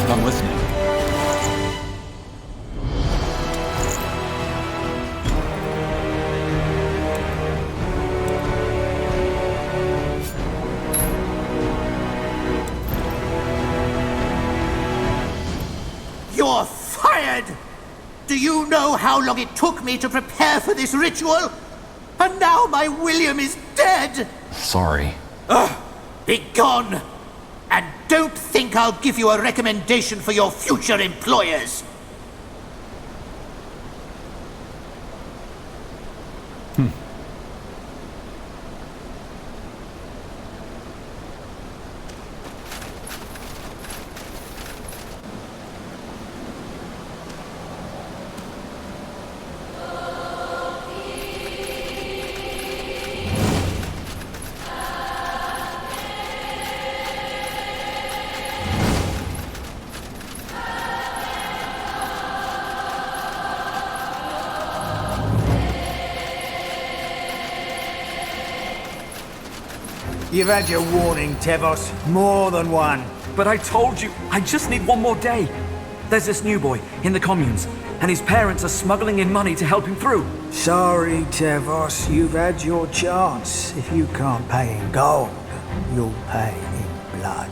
I'm listening. You're fired! Do you know how long it took me to prepare for this ritual? And now my William is dead! Sorry. Be gone! And don't think I'll give you a recommendation for your future employers! You've had your warning, Tevos. More than one. But I told you, I just need one more day. There's this new boy in the communes, and his parents are smuggling in money to help him through. Sorry, Tevos. You've had your chance. If you can't pay in gold, you'll pay in blood.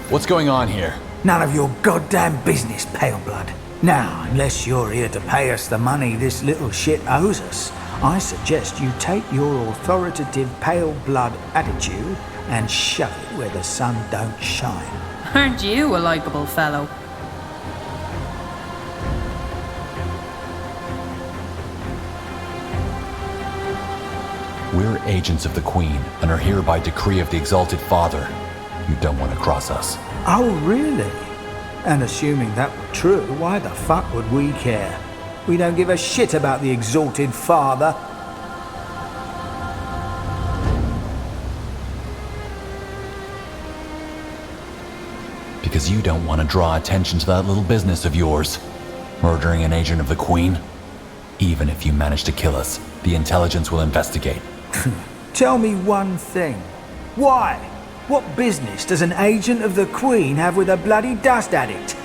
What's going on here? None of your goddamn business, Pale Blood. Now, unless you're here to pay us the money this little shit owes us, I suggest you take your authoritative Pale Blood attitude and shove it where the sun don't shine. Aren't you a likable fellow? We're agents of the Queen and are here by decree of the Exalted Father. You don't want to cross us. Oh, really? And assuming that were true, why the fuck would we care? We don't give a shit about the Exalted Father. Because you don't want to draw attention to that little business of yours. Murdering an agent of the Queen. Even if you manage to kill us, the intelligence will investigate. Tell me one thing. Why? What business does an agent of the Queen have with a bloody dust addict?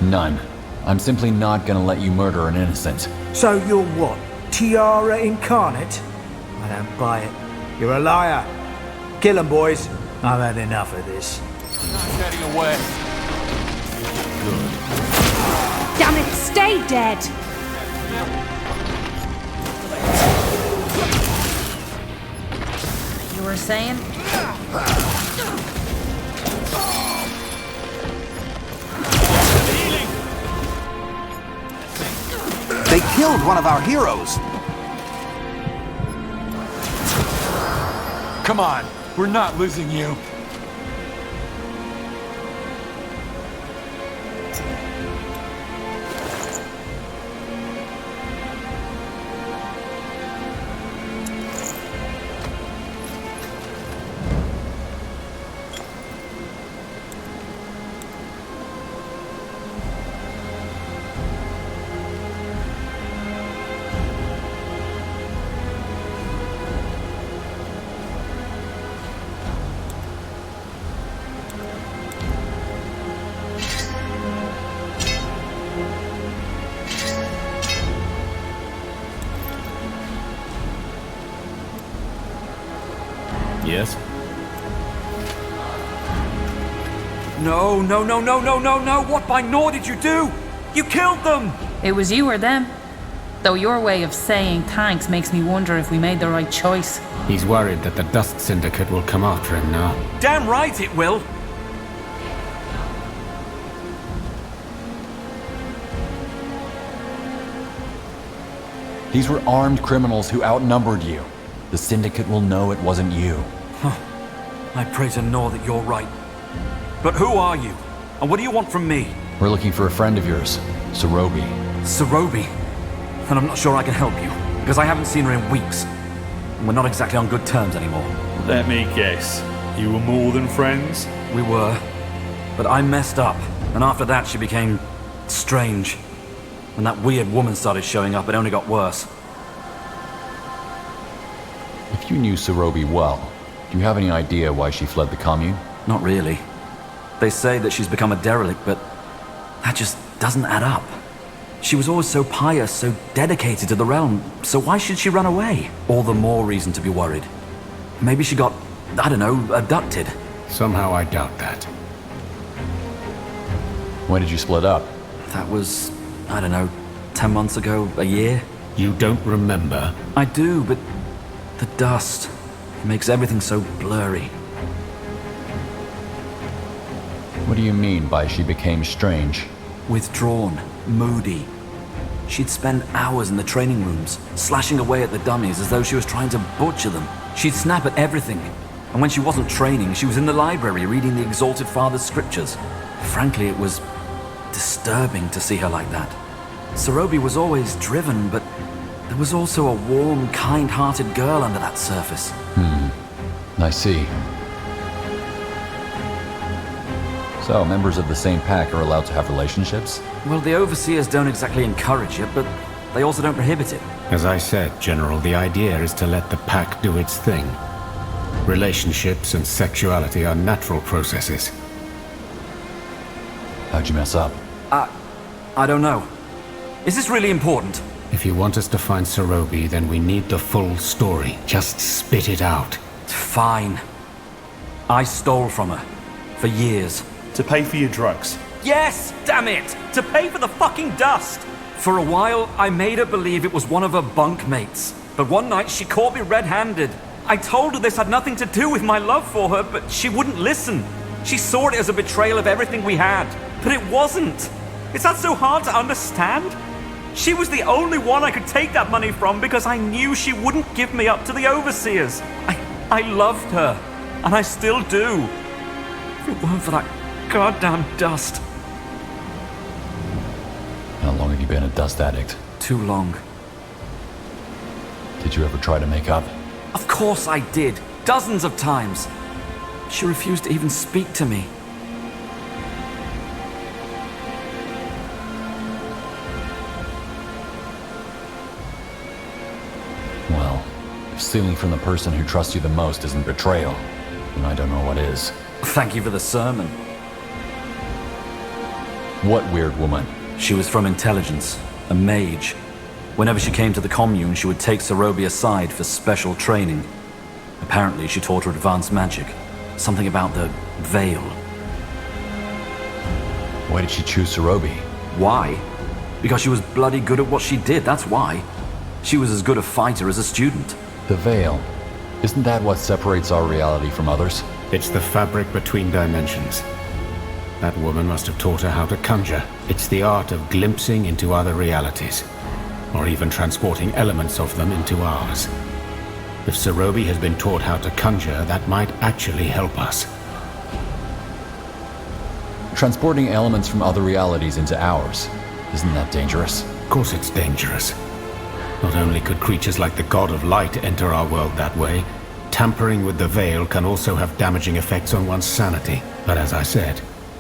None. I'm simply not gonna let you murder an innocent. So you're what? Tiara incarnate? I don't buy it. You're a liar. Kill 'em, boys. I've had enough of this. Not getting away. Damn it, stay dead! You were saying? They killed one of our heroes. Come on, we're not losing you. Yes? No, no, no, no, no, no, no! What by Nor did you do? You killed them! It was you or them. Though your way of saying thanks makes me wonder if we made the right choice. He's worried that the Dust Syndicate will come after him now. Damn right it will! These were armed criminals who outnumbered you. The Syndicate will know it wasn't you. I pray to Nor that you're right. But who are you? And what do you want from me? We're looking for a friend of yours, Sarobi. Sarobi? And I'm not sure I can help you, because I haven't seen her in weeks. And we're not exactly on good terms anymore. Let me guess. You were more than friends? We were. But I messed up. And after that, she became strange. When that weird woman started showing up, it only got worse. If you knew Sarobi well, do you have any idea why she fled the commune? Not really. They say that she's become a derelict, but that just doesn't add up. She was always so pious, so dedicated to the realm, so why should she run away? All the more reason to be worried. Maybe she got, I don't know, abducted. Somehow I doubt that. When did you split up? That was, I don't know, 10 months ago, a year? You don't remember? I do, but the dust, it makes everything so blurry. What do you mean by she became strange? Withdrawn, moody. She'd spend hours in the training rooms, slashing away at the dummies as though she was trying to butcher them. She'd snap at everything. And when she wasn't training, she was in the library reading the Exalted Father's scriptures. Frankly, it was disturbing to see her like that. Sarobi was always driven, but there was also a warm, kind-hearted girl under that surface. I see. So, members of the same pack are allowed to have relationships? Well, the overseers don't exactly encourage it, but they also don't prohibit it. As I said, General, the idea is to let the pack do its thing. Relationships and sexuality are natural processes. How'd you mess up? I don't know. Is this really important? If you want us to find Sarobi, then we need the full story. Just spit it out. Fine. I stole from her. For years. To pay for your drugs. Yes! Damn it! To pay for the fucking dust! For a while, I made her believe it was one of her bunkmates. But one night, she caught me red-handed. I told her this had nothing to do with my love for her, but she wouldn't listen. She saw it as a betrayal of everything we had. But it wasn't. Is that so hard to understand? She was the only one I could take that money from because I knew she wouldn't give me up to the overseers. I loved her, and I still do. If it weren't for that goddamn dust. How long have you been a dust addict? Too long. Did you ever try to make up? Of course I did. Dozens of times. She refused to even speak to me. Well, if stealing from the person who trusts you the most isn't betrayal, then I don't know what is. Thank you for the sermon. What weird woman? She was from intelligence, a mage. Whenever she came to the commune, she would take Sarobi aside for special training. Apparently, she taught her advanced magic. Something about the veil. Why did she choose Sarobi? Why? Because she was bloody good at what she did, that's why. She was as good a fighter as a student. The veil. Isn't that what separates our reality from others? It's the fabric between dimensions. That woman must have taught her how to conjure. It's the art of glimpsing into other realities, or even transporting elements of them into ours. If Sarobi has been taught how to conjure, that might actually help us. Transporting elements from other realities into ours. Isn't that dangerous? Of course it's dangerous. Not only could creatures like the God of Light enter our world that way, tampering with the veil can also have damaging effects on one's sanity. But as I said,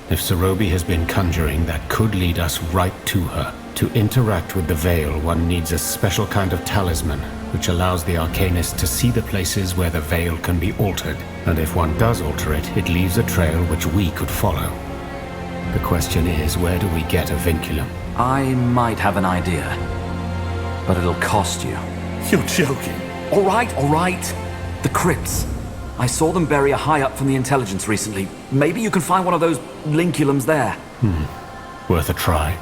if Sarobi has been conjuring, that could lead us right to her. To interact with the veil, one needs a special kind of talisman, which allows the arcanist to see the places where the veil can be altered. And if one does alter it, it leaves a trail which we could follow. The question is, where do we get a vinculum? I might have an idea, but it'll cost you. You're joking. All right. The crypts. I saw them bury a high-up from the intelligence recently. Maybe you can find one of those linculums there. Worth a try.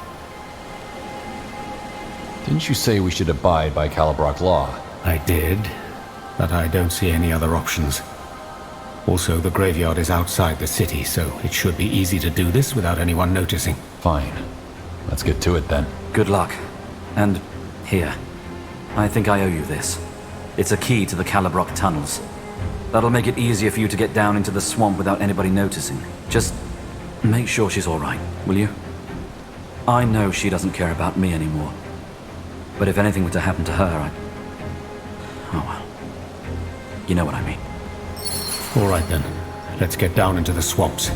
Didn't you say we should abide by Colabrock law? I did, but I don't see any other options. Also, the graveyard is outside the city, so it should be easy to do this without anyone noticing. Fine. Let's get to it then. Good luck. And here. I think I owe you this. It's a key to the Colabrock tunnels. That'll make it easier for you to get down into the swamp without anybody noticing. Just make sure she's all right, will you? I know she doesn't care about me anymore. But if anything were to happen to her, oh well. You know what I mean. All right then. Let's get down into the swamps.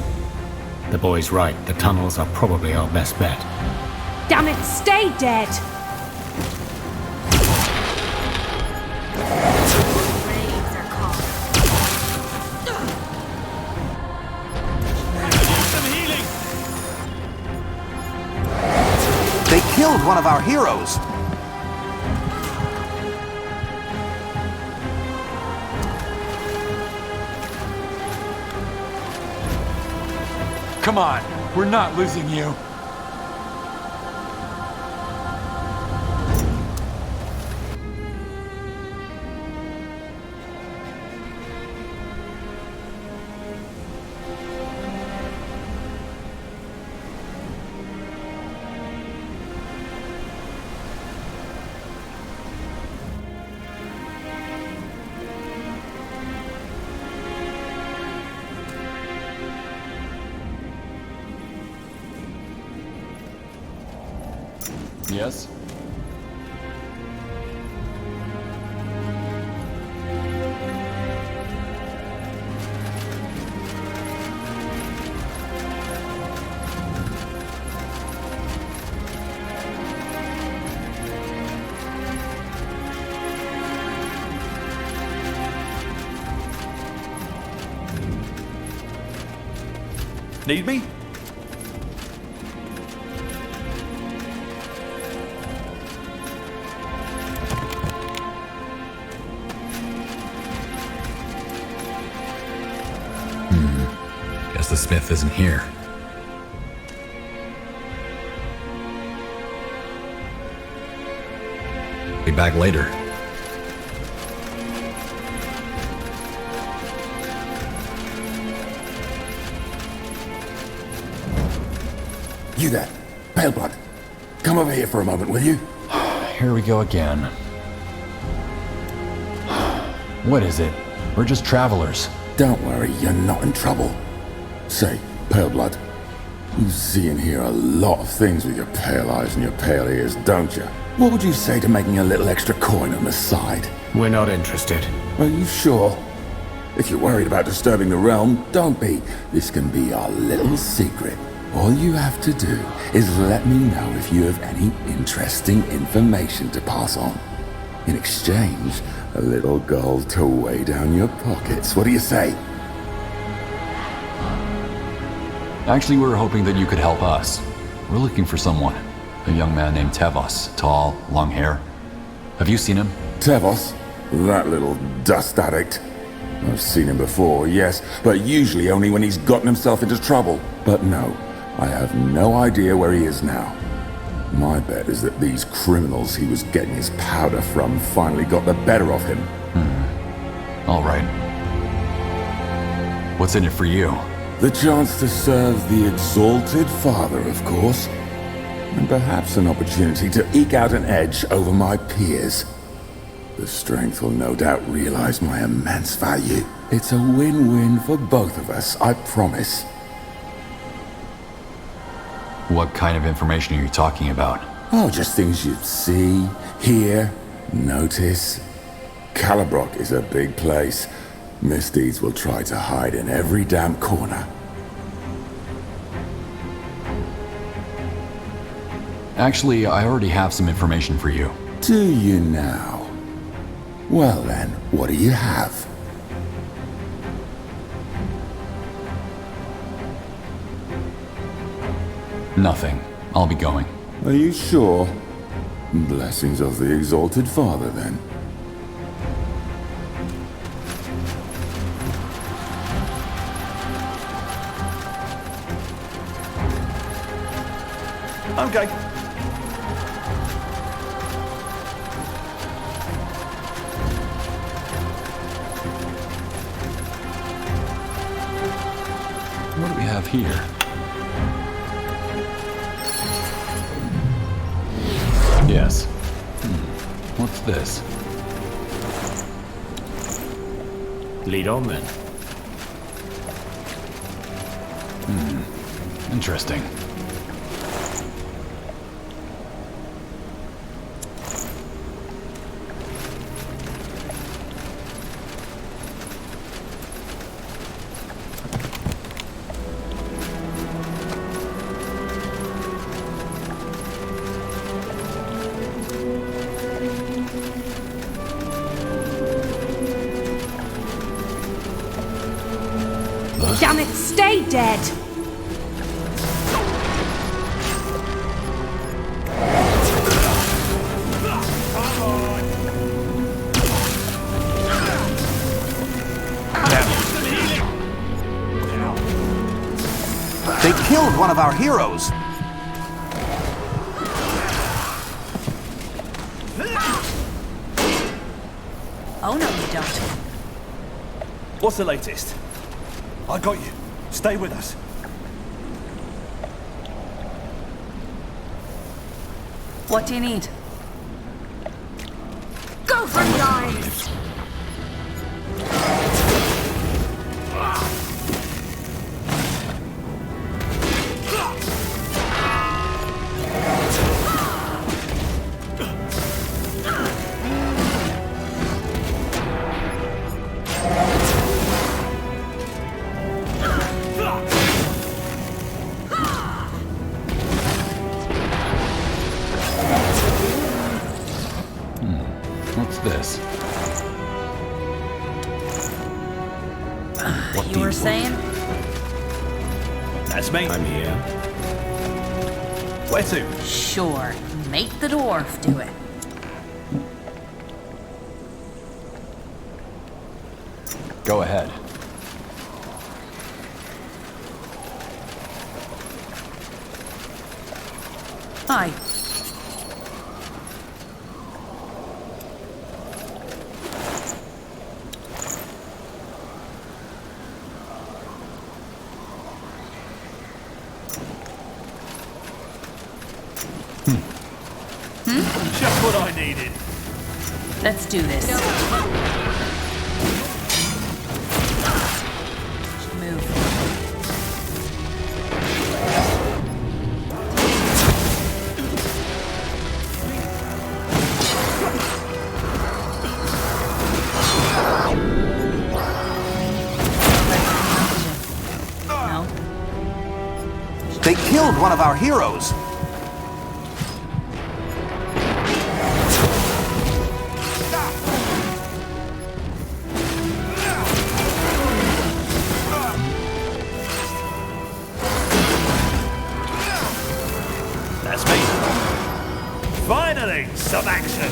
The boy's right. The tunnels are probably our best bet. Damn it, stay dead! They killed one of our heroes! Come on, we're not losing you. Yes? Need me? Guess the smith isn't here. Be back later. You there, pale blood. Come over here for a moment, will you? Here we go again. What is it? We're just travelers. Don't worry, you're not in trouble. Say, pale blood, you see and hear a lot of things with your pale eyes and your pale ears, don't you? What would you say to making a little extra coin on the side? We're not interested. Are you sure? If you're worried about disturbing the realm, don't be. This can be our little secret. All you have to do is let me know if you have any interesting information to pass on. In exchange, a little gold to weigh down your pockets. What do you say? Actually, we were hoping that you could help us. We're looking for someone. A young man named Tevos. Tall, long hair. Have you seen him? Tevos? That little dust addict. I've seen him before, yes, but usually only when he's gotten himself into trouble. But no, I have no idea where he is now. My bet is that these criminals he was getting his powder from finally got the better of him. All right. What's in it for you? The chance to serve the exalted father, of course. And perhaps an opportunity to eke out an edge over my peers. The strength will no doubt realize my immense value. It's a win-win for both of us, I promise. What kind of information are you talking about? Oh, just things you'd see, hear, notice. Colabrock is a big place. Misdeeds will try to hide in every damn corner. Actually, I already have some information for you. Do you now? Well then, what do you have? Nothing. I'll be going. Are you sure? Blessings of the exalted father, then. Okay. What do we have here? Yes. What's this? Lead on then. Interesting. Damn it, stay dead! They killed one of our heroes. Oh no, you don't. What's the latest? I got you. Stay with us. What do you need? Go for the eyes! What's this? You were saying? That's me. I'm here. Where to? Sure. Make the dwarf do it. Go ahead. Hi. Just what I needed. Let's do this. Move. No. They killed one of our heroes. Finally, some action!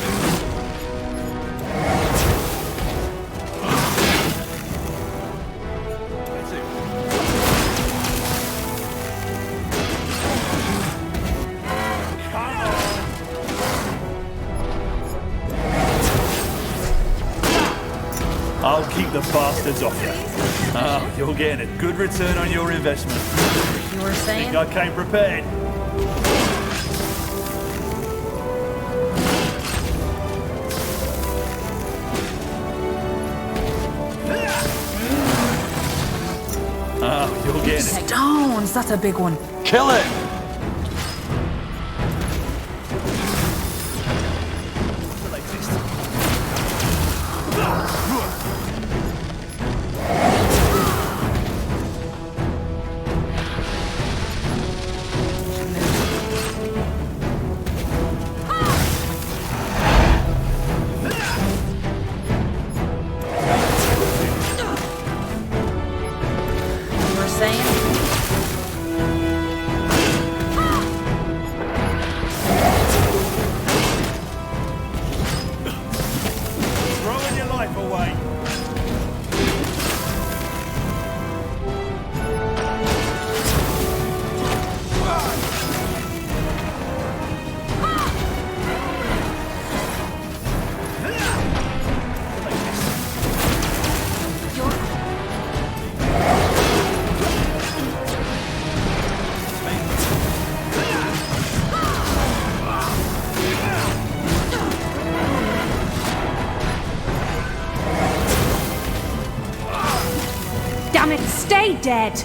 I'll keep the bastards off you. Ah, you're getting a good return on your investment. You were saying? Think I came prepared? You'll get it. Stones, that's a big one. Kill it! Stay dead!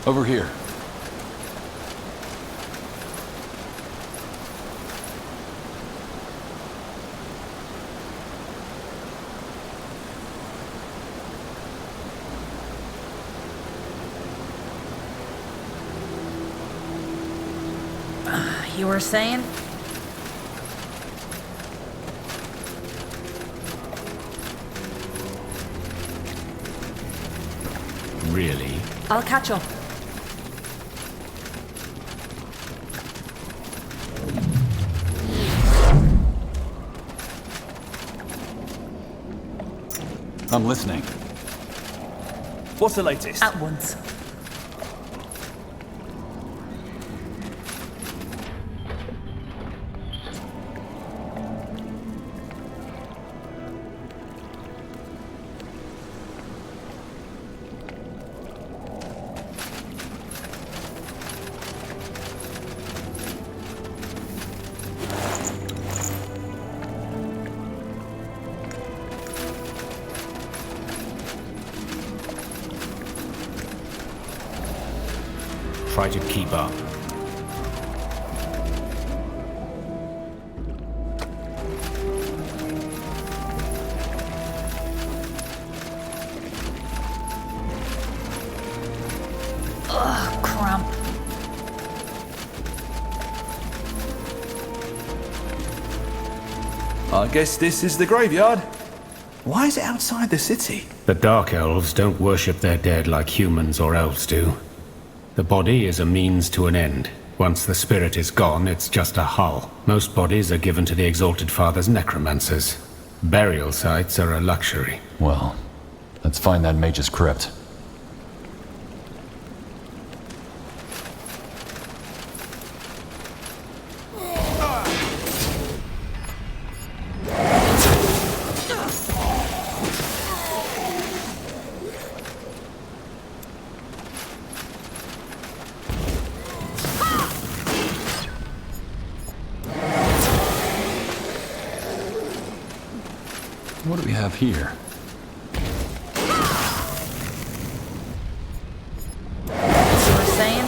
Over here. You were saying? Really? I'll catch up. I'm listening. What's the latest? At once. try to keep up. Ugh, cramp. I guess this is the graveyard. Why is it outside the city? The Dark Elves don't worship their dead like humans or elves do. The body is a means to an end. Once the spirit is gone, it's just a hull. Most bodies are given to the Exalted Father's necromancers. Burial sites are a luxury. Well, let's find that mage's crypt. What do we have here? So we're saying?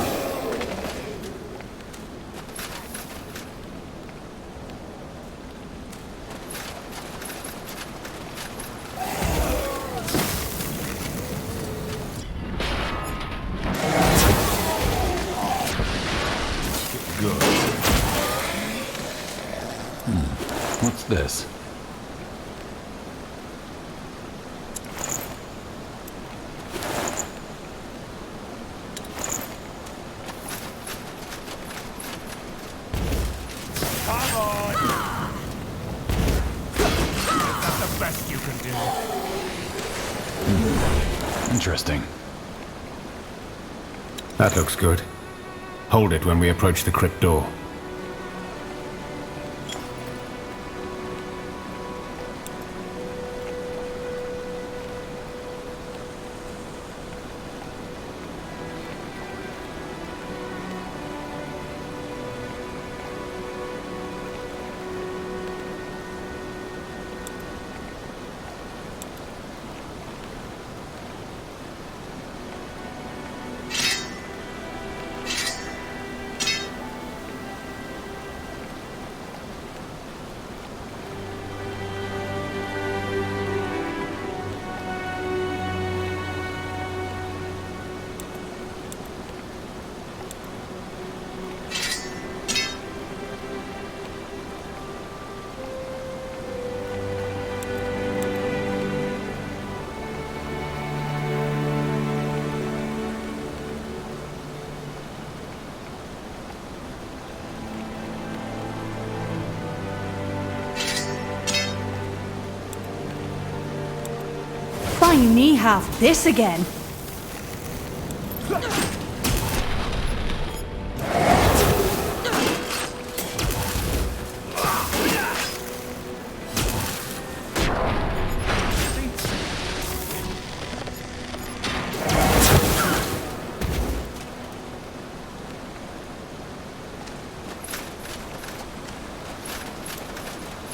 Good. What's this? Interesting. That looks good. Hold it when we approach the crypt door. Why me have this again?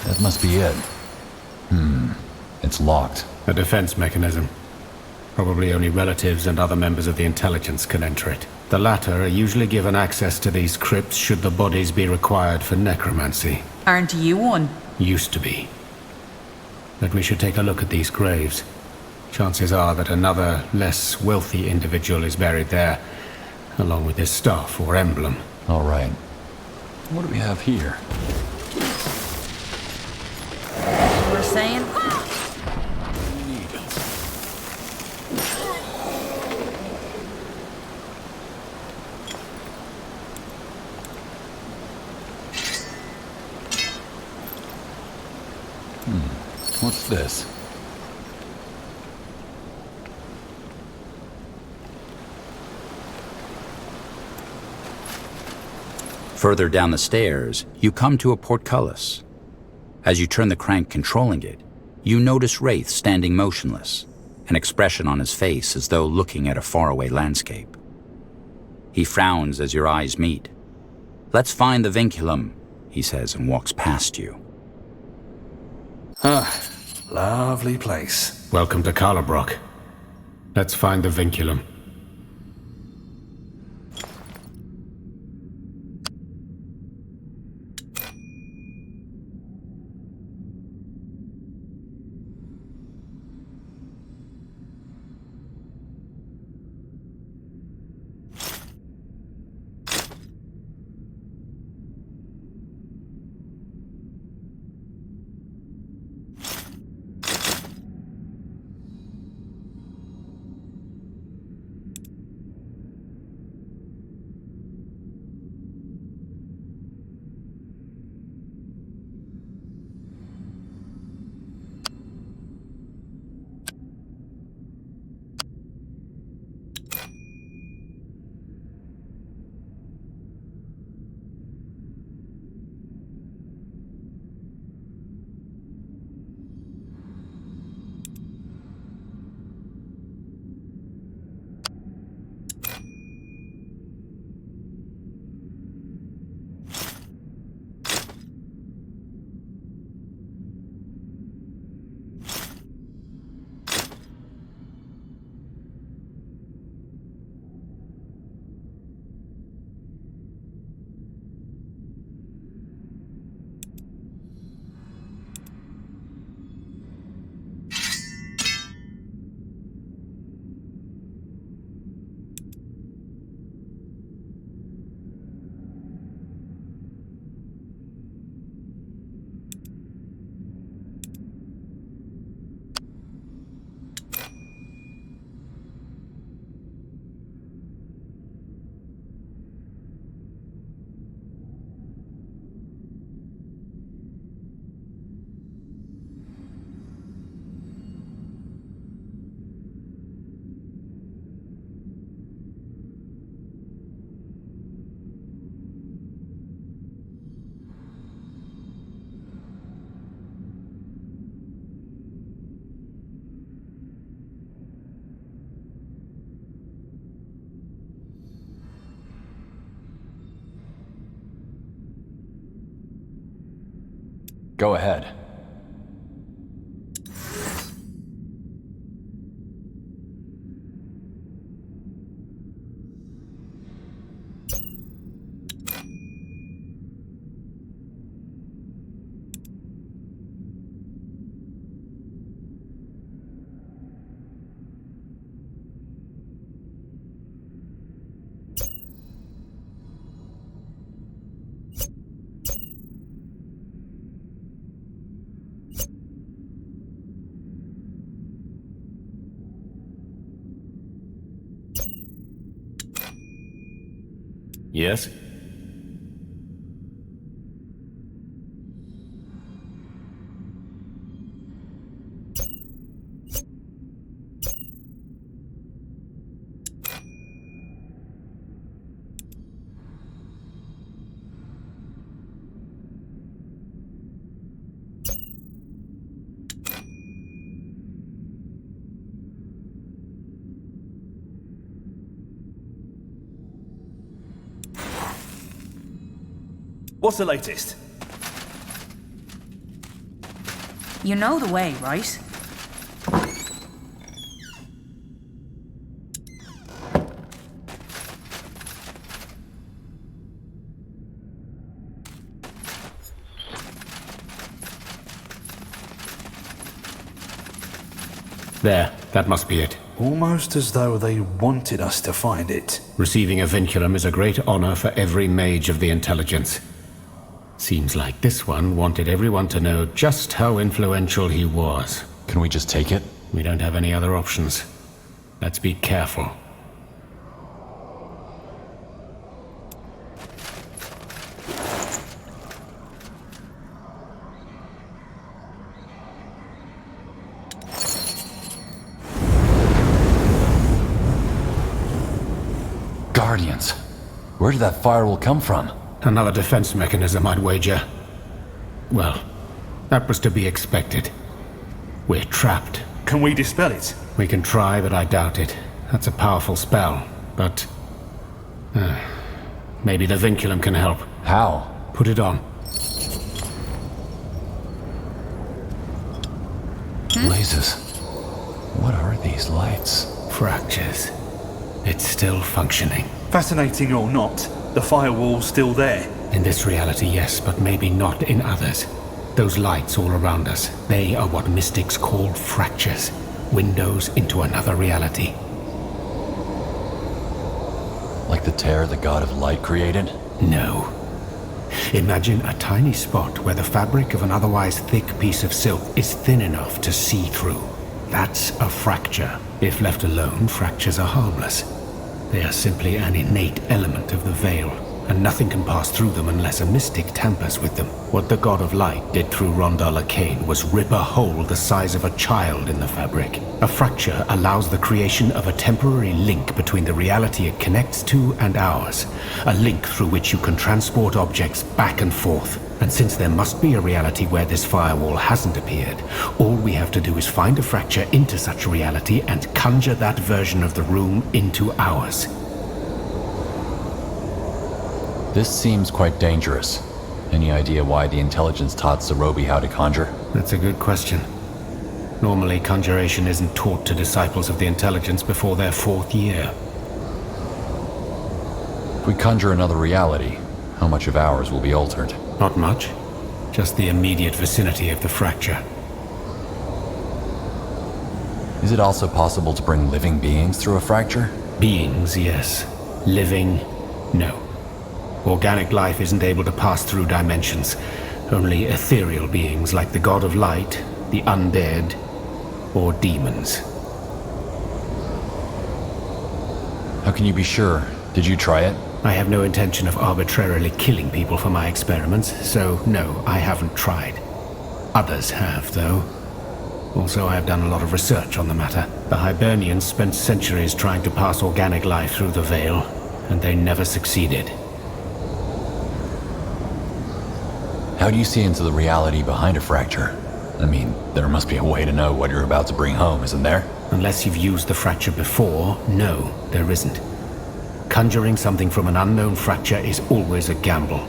That must be it. It's locked. A defense mechanism. Probably only relatives and other members of the intelligence can enter it. The latter are usually given access to these crypts should the bodies be required for necromancy. Aren't you one? Used to be. But we should take a look at these graves. Chances are that another, less wealthy individual is buried there, along with his staff or emblem. All right. What do we have here? We're saying? What's this? Further down the stairs, you come to a portcullis. As you turn the crank controlling it, you notice Wraith standing motionless, an expression on his face as though looking at a faraway landscape. He frowns as your eyes meet. "Let's find the vinculum," he says and walks past you. Lovely place. Welcome to Colabrock. Let's find the vinculum. Go ahead. Yes? What's the latest? You know the way, right? There, that must be it. Almost as though they wanted us to find it. Receiving a vinculum is a great honor for every mage of the intelligence. Seems like this one wanted everyone to know just how influential he was. Can we just take it? We don't have any other options. Let's be careful. Guardians. Where did that firewall come from? Another defense mechanism, I'd wager. Well, that was to be expected. We're trapped. Can we dispel it? We can try, but I doubt it. That's a powerful spell, but... maybe the vinculum can help. How? Put it on. Blazes. What are these lights? Fractures. It's still functioning. Fascinating or not, the firewall's still there. In this reality, yes, but maybe not in others. Those lights all around us, they are what mystics call fractures. Windows into another reality. Like the tear the god of light created? No. Imagine a tiny spot where the fabric of an otherwise thick piece of silk is thin enough to see through. That's a fracture. If left alone, fractures are harmless. They are simply an innate element of the veil, and nothing can pass through them unless a mystic tampers with them. What the God of Light did through Rondal Arcane was rip a hole the size of a child in the fabric. A fracture allows the creation of a temporary link between the reality it connects to and ours. A link through which you can transport objects back and forth. And since there must be a reality where this firewall hasn't appeared, all we have to do is find a fracture into such a reality and conjure that version of the room into ours. This seems quite dangerous. Any idea why the intelligence taught Zerobi how to conjure? That's a good question. Normally, conjuration isn't taught to disciples of the intelligence before their 4th year. If we conjure another reality, how much of ours will be altered? Not much. Just the immediate vicinity of the fracture. Is it also possible to bring living beings through a fracture? Beings, yes. Living, no. Organic life isn't able to pass through dimensions. Only ethereal beings like the God of Light, the undead, or demons. How can you be sure? Did you try it? I have no intention of arbitrarily killing people for my experiments, so no, I haven't tried. Others have, though. Also, I have done a lot of research on the matter. The Hibernians spent centuries trying to pass organic life through the veil, and they never succeeded. How do you see into the reality behind a fracture? I mean, there must be a way to know what you're about to bring home, isn't there? Unless you've used the fracture before, no, there isn't. Conjuring something from an unknown fracture is always a gamble.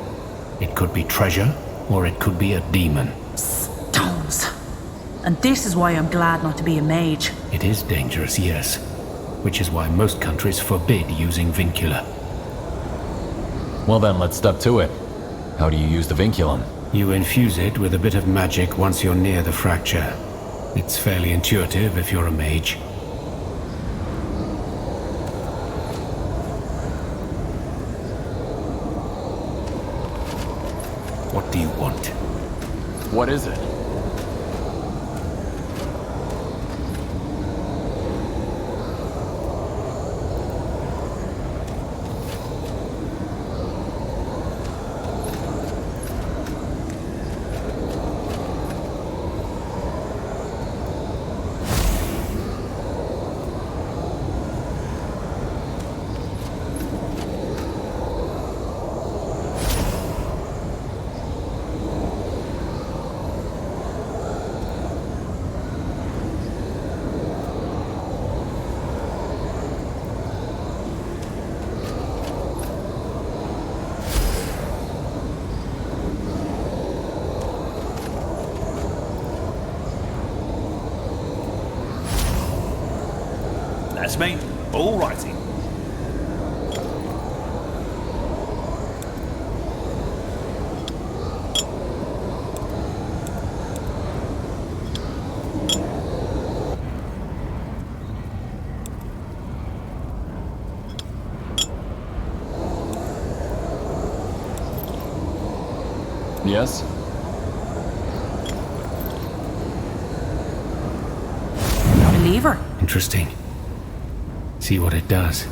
It could be treasure, or it could be a demon. And this is why I'm glad not to be a mage. It is dangerous, yes. Which is why most countries forbid using vincula. Well then, let's step to it. How do you use the vinculum? You infuse it with a bit of magic once you're near the fracture. It's fairly intuitive if you're a mage. What do you want? What is it? That's me. All righty. Yes? A lever. Interesting. See what it does.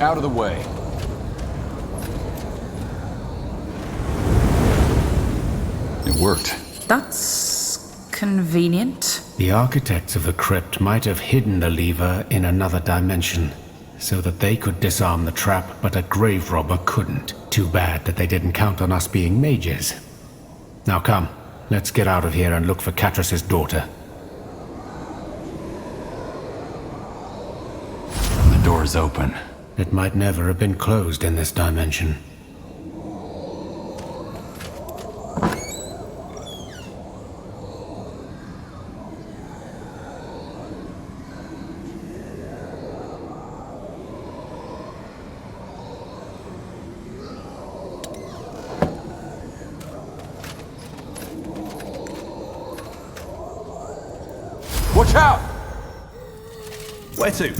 Out of the way. It worked. That's convenient. The architects of the crypt might have hidden the lever in another dimension, so that they could disarm the trap, but a grave robber couldn't. Too bad that they didn't count on us being mages. Now come, let's get out of here and look for Catrus's daughter. The door's open. It might never have been closed in this dimension. Watch out! Where to?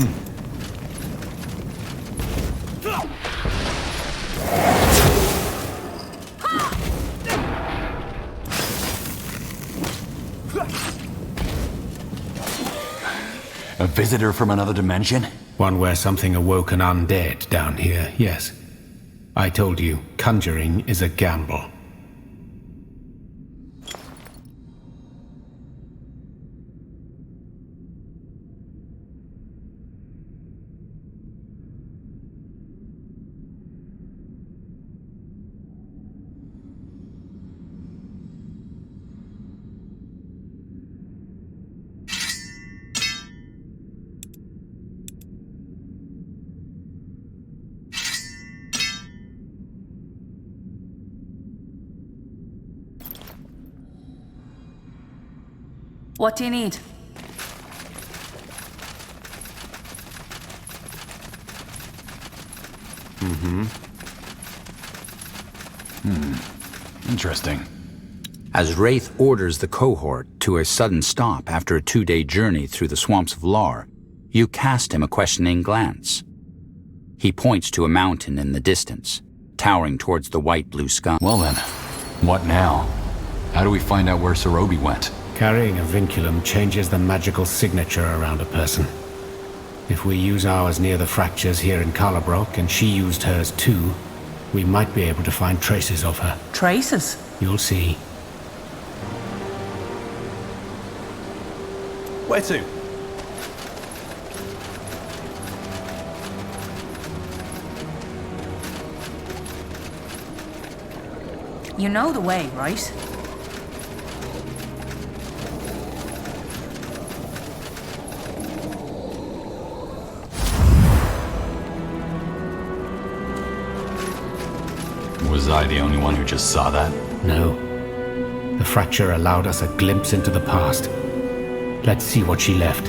A visitor from another dimension? One where something awoke an undead down here, yes. I told you, conjuring is a gamble. What do you need? Interesting. As Wraith orders the cohort to a sudden stop after a 2-day journey through the swamps of Lar, you cast him a questioning glance. He points to a mountain in the distance, towering towards the white-blue sky. Well then, what now? How do we find out where Sorobi went? Carrying a vinculum changes the magical signature around a person. If we use ours near the fractures here in Colabrock, and she used hers too, we might be able to find traces of her. Traces? You'll see. Where to? You know the way, right? Was I the only one who just saw that? No. The fracture allowed us a glimpse into the past. Let's see what she left.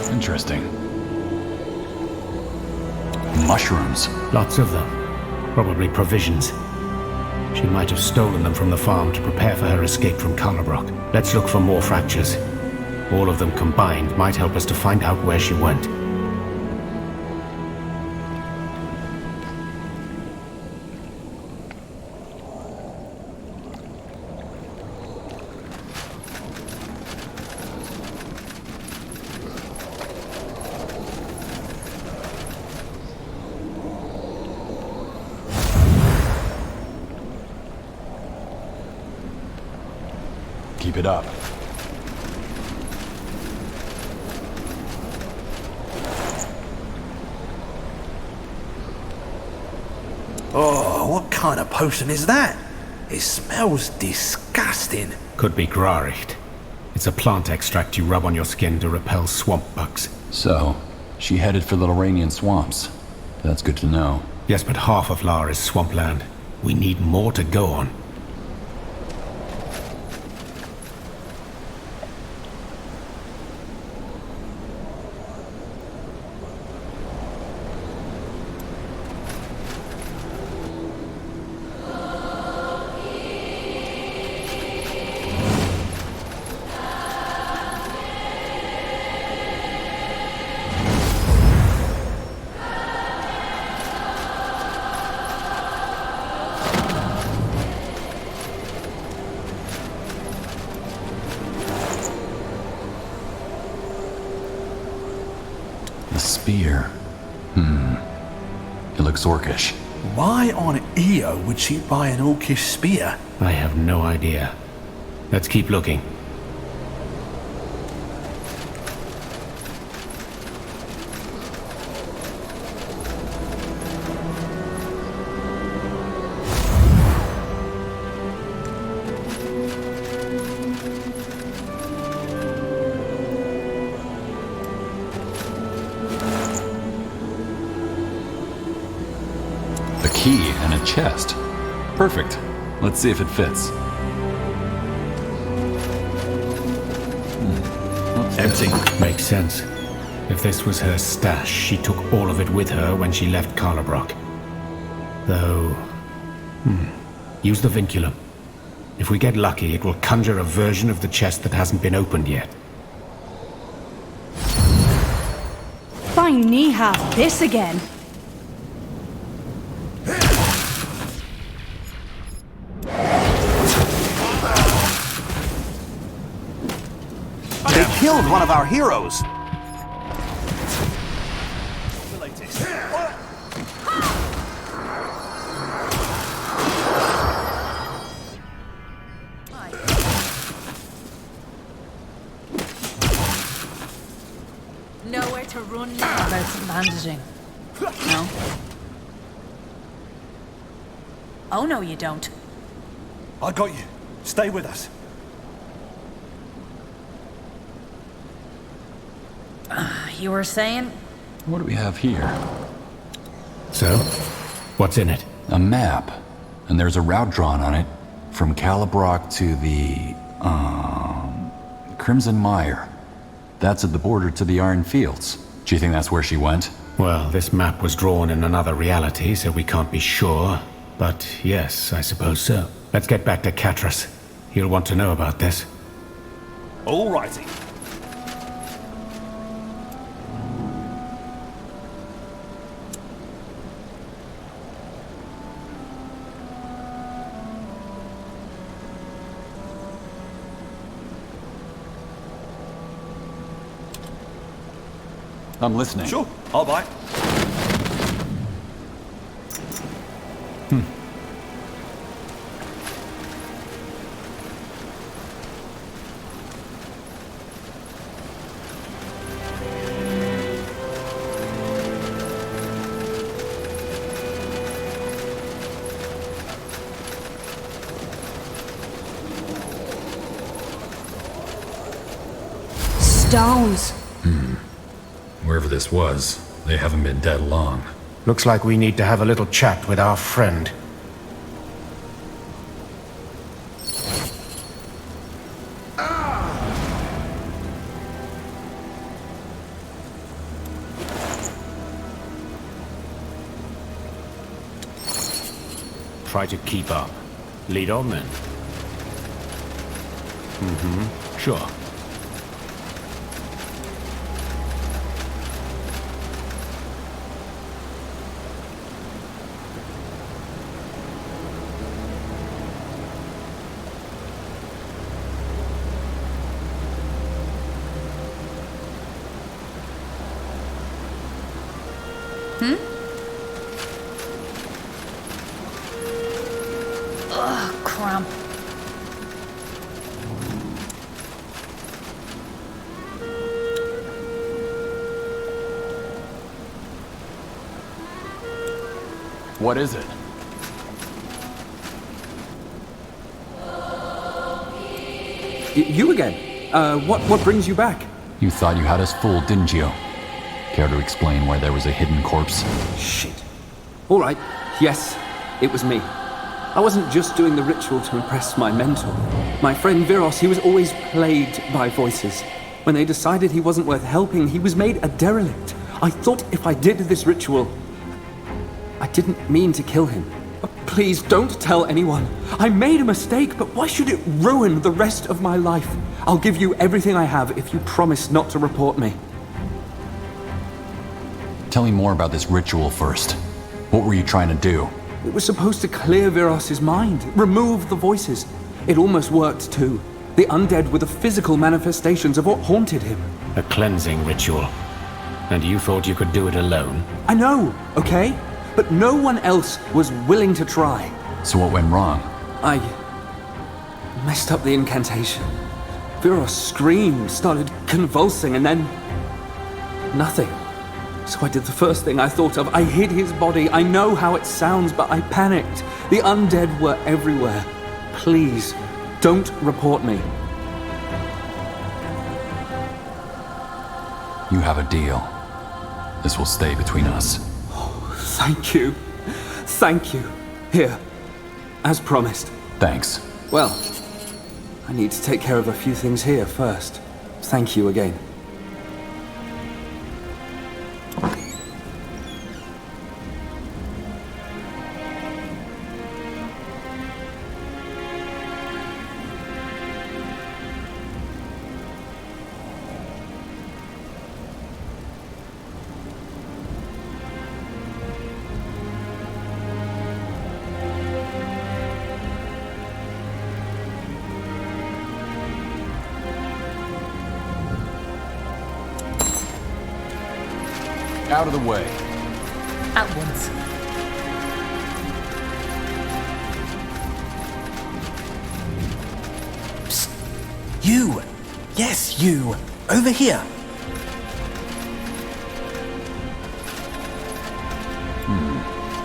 Interesting. Mushrooms. Lots of them. Probably provisions. She might have stolen them from the farm to prepare for her escape from Colabrock. Let's look for more fractures. All of them combined might help us to find out where she went. Keep it up. Oh, what kind of potion is that? It smells disgusting. Could be Graricht. It's a plant extract you rub on your skin to repel swamp bugs. So, she headed for the Lorrainian swamps. That's good to know. Yes, but half of Lar is swampland. We need more to go on. The spear. It looks orcish. Why on Io would she buy an orcish spear? I have no idea. Let's keep looking. A key and a chest. Perfect. Let's see if it fits. Empty. Makes sense. If this was her stash, she took all of it with her when she left Colabrock. Though... Use the vinculum. If we get lucky, it will conjure a version of the chest that hasn't been opened yet. Fine knee have this again. They killed one of our heroes. Nowhere to run now. How about some bandaging? No? Oh no, you don't. I got you. Stay with us. You were saying? What do we have here? So? What's in it? A map. And there's a route drawn on it. From Colabrock to the... Crimson Mire. That's at the border to the Iron Fields. Do you think that's where she went? Well, this map was drawn in another reality, so we can't be sure. But yes, I suppose so. Let's get back to Catras. He'll want to know about this. Alrighty. I'm listening. Sure, I'll buy. Stones. Wherever this was, they haven't been dead long. Looks like we need to have a little chat with our friend. try to keep up. Lead on then. Sure. Ugh, cramp. What is it? You again? What brings you back? You thought you had us fooled, didn't you? Care to explain why there was a hidden corpse? Shit. All right. Yes, it was me. I wasn't just doing the ritual to impress my mentor. My friend Viros, he was always plagued by voices. When they decided he wasn't worth helping, he was made a derelict. I thought if I did this ritual, I didn't mean to kill him. Please don't tell anyone. I made a mistake, but why should it ruin the rest of my life? I'll give you everything I have if you promise not to report me. Tell me more about this ritual first. What were you trying to do? It was supposed to clear Viros's mind, remove the voices. It almost worked too. The undead were the physical manifestations of what haunted him. A cleansing ritual. And you thought you could do it alone? I know, okay? But no one else was willing to try. So what went wrong? I messed up the incantation. Viros screamed, started convulsing, and then nothing. So I did the first thing I thought of. I hid his body. I know how it sounds, but I panicked. The undead were everywhere. Please, don't report me. You have a deal. This will stay between us. Thank you. Thank you. Here, as promised. Thanks. Well, I need to take care of a few things here first. Thank you again. Out of the way. At once. Psst. You! Yes, you! Over here!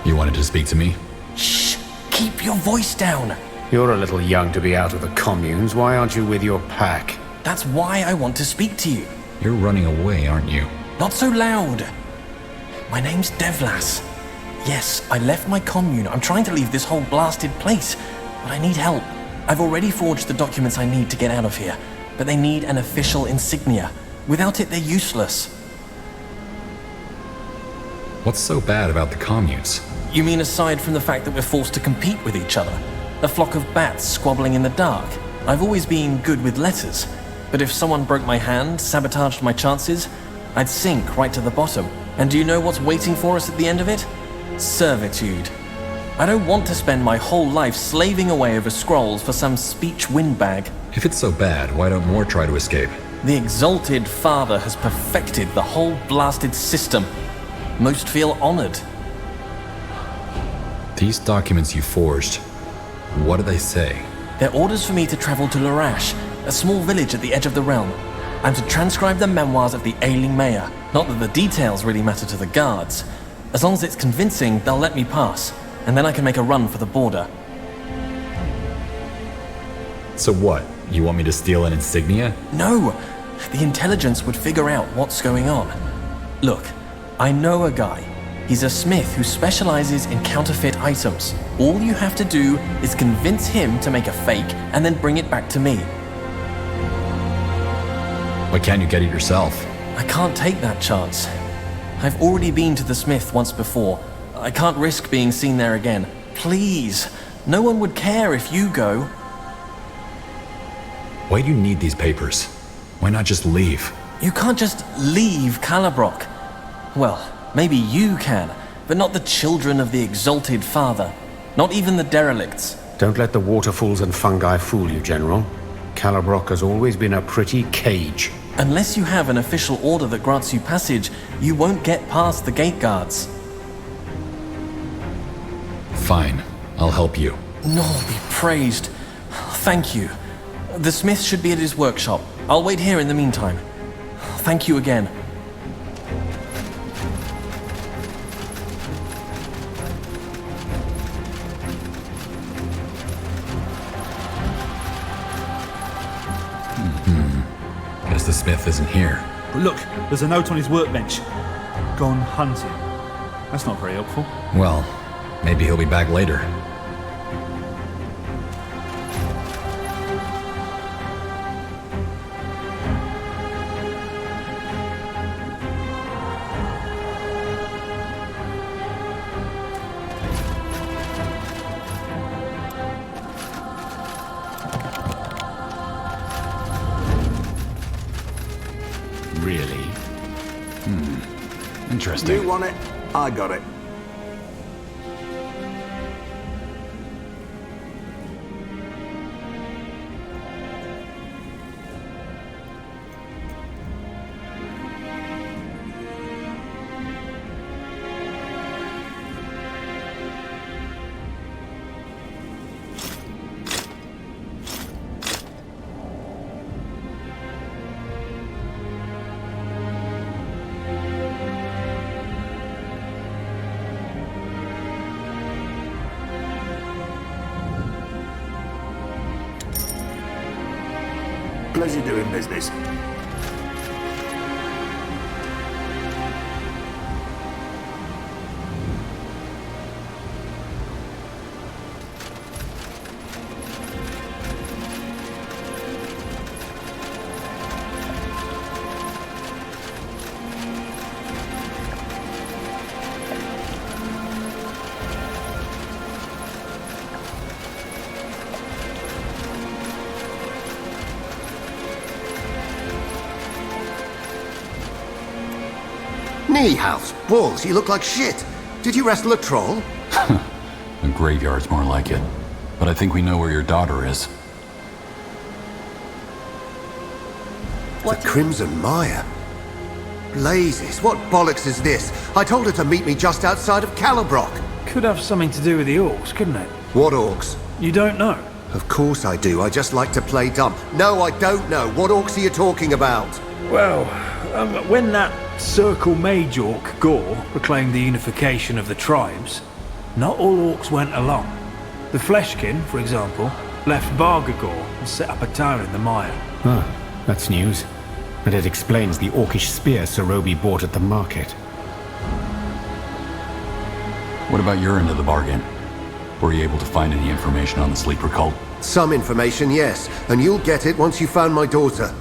You wanted to speak to me? Shh! Keep your voice down! You're a little young to be out of the communes. Why aren't you with your pack? That's why I want to speak to you. You're running away, aren't you? Not so loud! My name's Devlas. Yes, I left my commune. I'm trying to leave this whole blasted place, but I need help. I've already forged the documents I need to get out of here, but they need an official insignia. Without it, they're useless. What's so bad about the communes? You mean aside from the fact that we're forced to compete with each other? A flock of bats squabbling in the dark? I've always been good with letters, but if someone broke my hand, sabotaged my chances, I'd sink right to the bottom. And do you know what's waiting for us at the end of it? Servitude. I don't want to spend my whole life slaving away over scrolls for some speech windbag. If it's so bad, why don't more try to escape? The exalted father has perfected the whole blasted system. Most feel honored. These documents you forged, what do they say? They're orders for me to travel to Larash, a small village at the edge of the realm. I'm to transcribe the memoirs of the ailing mayor. Not that the details really matter to the guards. As long as it's convincing, they'll let me pass, and then I can make a run for the border. So what? You want me to steal an insignia? No! The intelligence would figure out what's going on. Look, I know a guy. He's a smith who specializes in counterfeit items. All you have to do is convince him to make a fake and then bring it back to me. Why can't you get it yourself? I can't take that chance. I've already been to the smith once before. I can't risk being seen there again. Please. No one would care if you go. Why do you need these papers? Why not just leave? You can't just leave Colabrok. Well, maybe you can, but not the children of the exalted father. Not even the derelicts. Don't let the waterfalls and fungi fool you, General. Colabrok has always been a pretty cage. Unless you have an official order that grants you passage, you won't get past the gate guards. Fine. I'll help you. Nor be praised. Thank you. The smith should be at his workshop. I'll wait here in the meantime. Thank you again. Guess the smith isn't here. But look, there's a note on his workbench. Gone hunting. That's not very helpful. Well, maybe he'll be back later. Really? Interesting. You want it? I got it. Pleasure doing business. Knee house, balls, you look like shit. Did you wrestle a troll? The graveyard's more like it. But I think we know where your daughter is. What? The Crimson Mire. Blazes, what bollocks is this? I told her to meet me just outside of Colabrok. Could have something to do with the orcs, couldn't it? What orcs? You don't know? Of course I do, I just like to play dumb. No, I don't know. What orcs are you talking about? Well, when that Circle Mage Orc, Gore, proclaimed the unification of the tribes, not all orcs went along. The Fleshkin, for example, left Bargagor and set up a town in the mire. Ah, that's news. And it explains the orcish spear Sorobi bought at the market. What about your end of the bargain? Were you able to find any information on the sleeper cult? Some information, yes. And you'll get it once you found my daughter.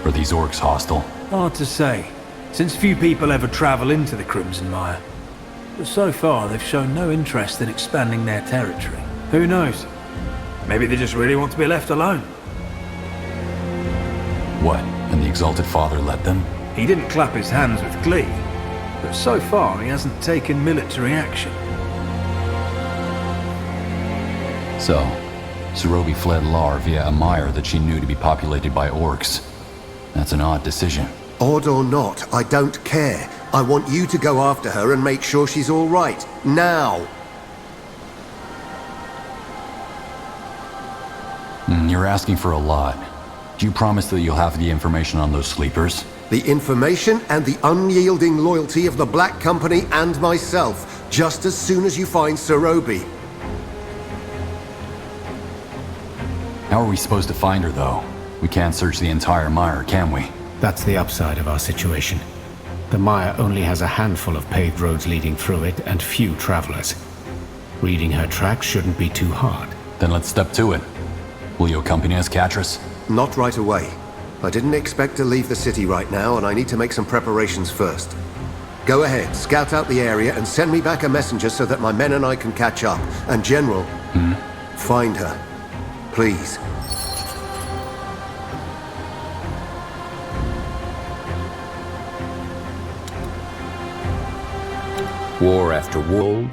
Are these orcs hostile? Hard to say, since few people ever travel into the Crimson Mire. But so far, they've shown no interest in expanding their territory. Who knows? Maybe they just really want to be left alone. What? And the Exalted Father let them? He didn't clap his hands with glee, but so far he hasn't taken military action. So, Sorobi fled Lar via a mire that she knew to be populated by orcs. That's an odd decision. Odd or not, I don't care. I want you to go after her and make sure she's all right. Now! You're asking for a lot. Do you promise that you'll have the information on those sleepers? The information and the unyielding loyalty of the Black Company and myself, just as soon as you find Sorobi. How are we supposed to find her, though? We can't search the entire mire, can we? That's the upside of our situation. The mire only has a handful of paved roads leading through it and few travelers. Reading her tracks shouldn't be too hard. Then let's step to it. Will you accompany us, Catrus? Not right away. I didn't expect to leave the city right now, and I need to make some preparations first. Go ahead, scout out the area and send me back a messenger so that my men and I can catch up. And General, find her. Please. War after war,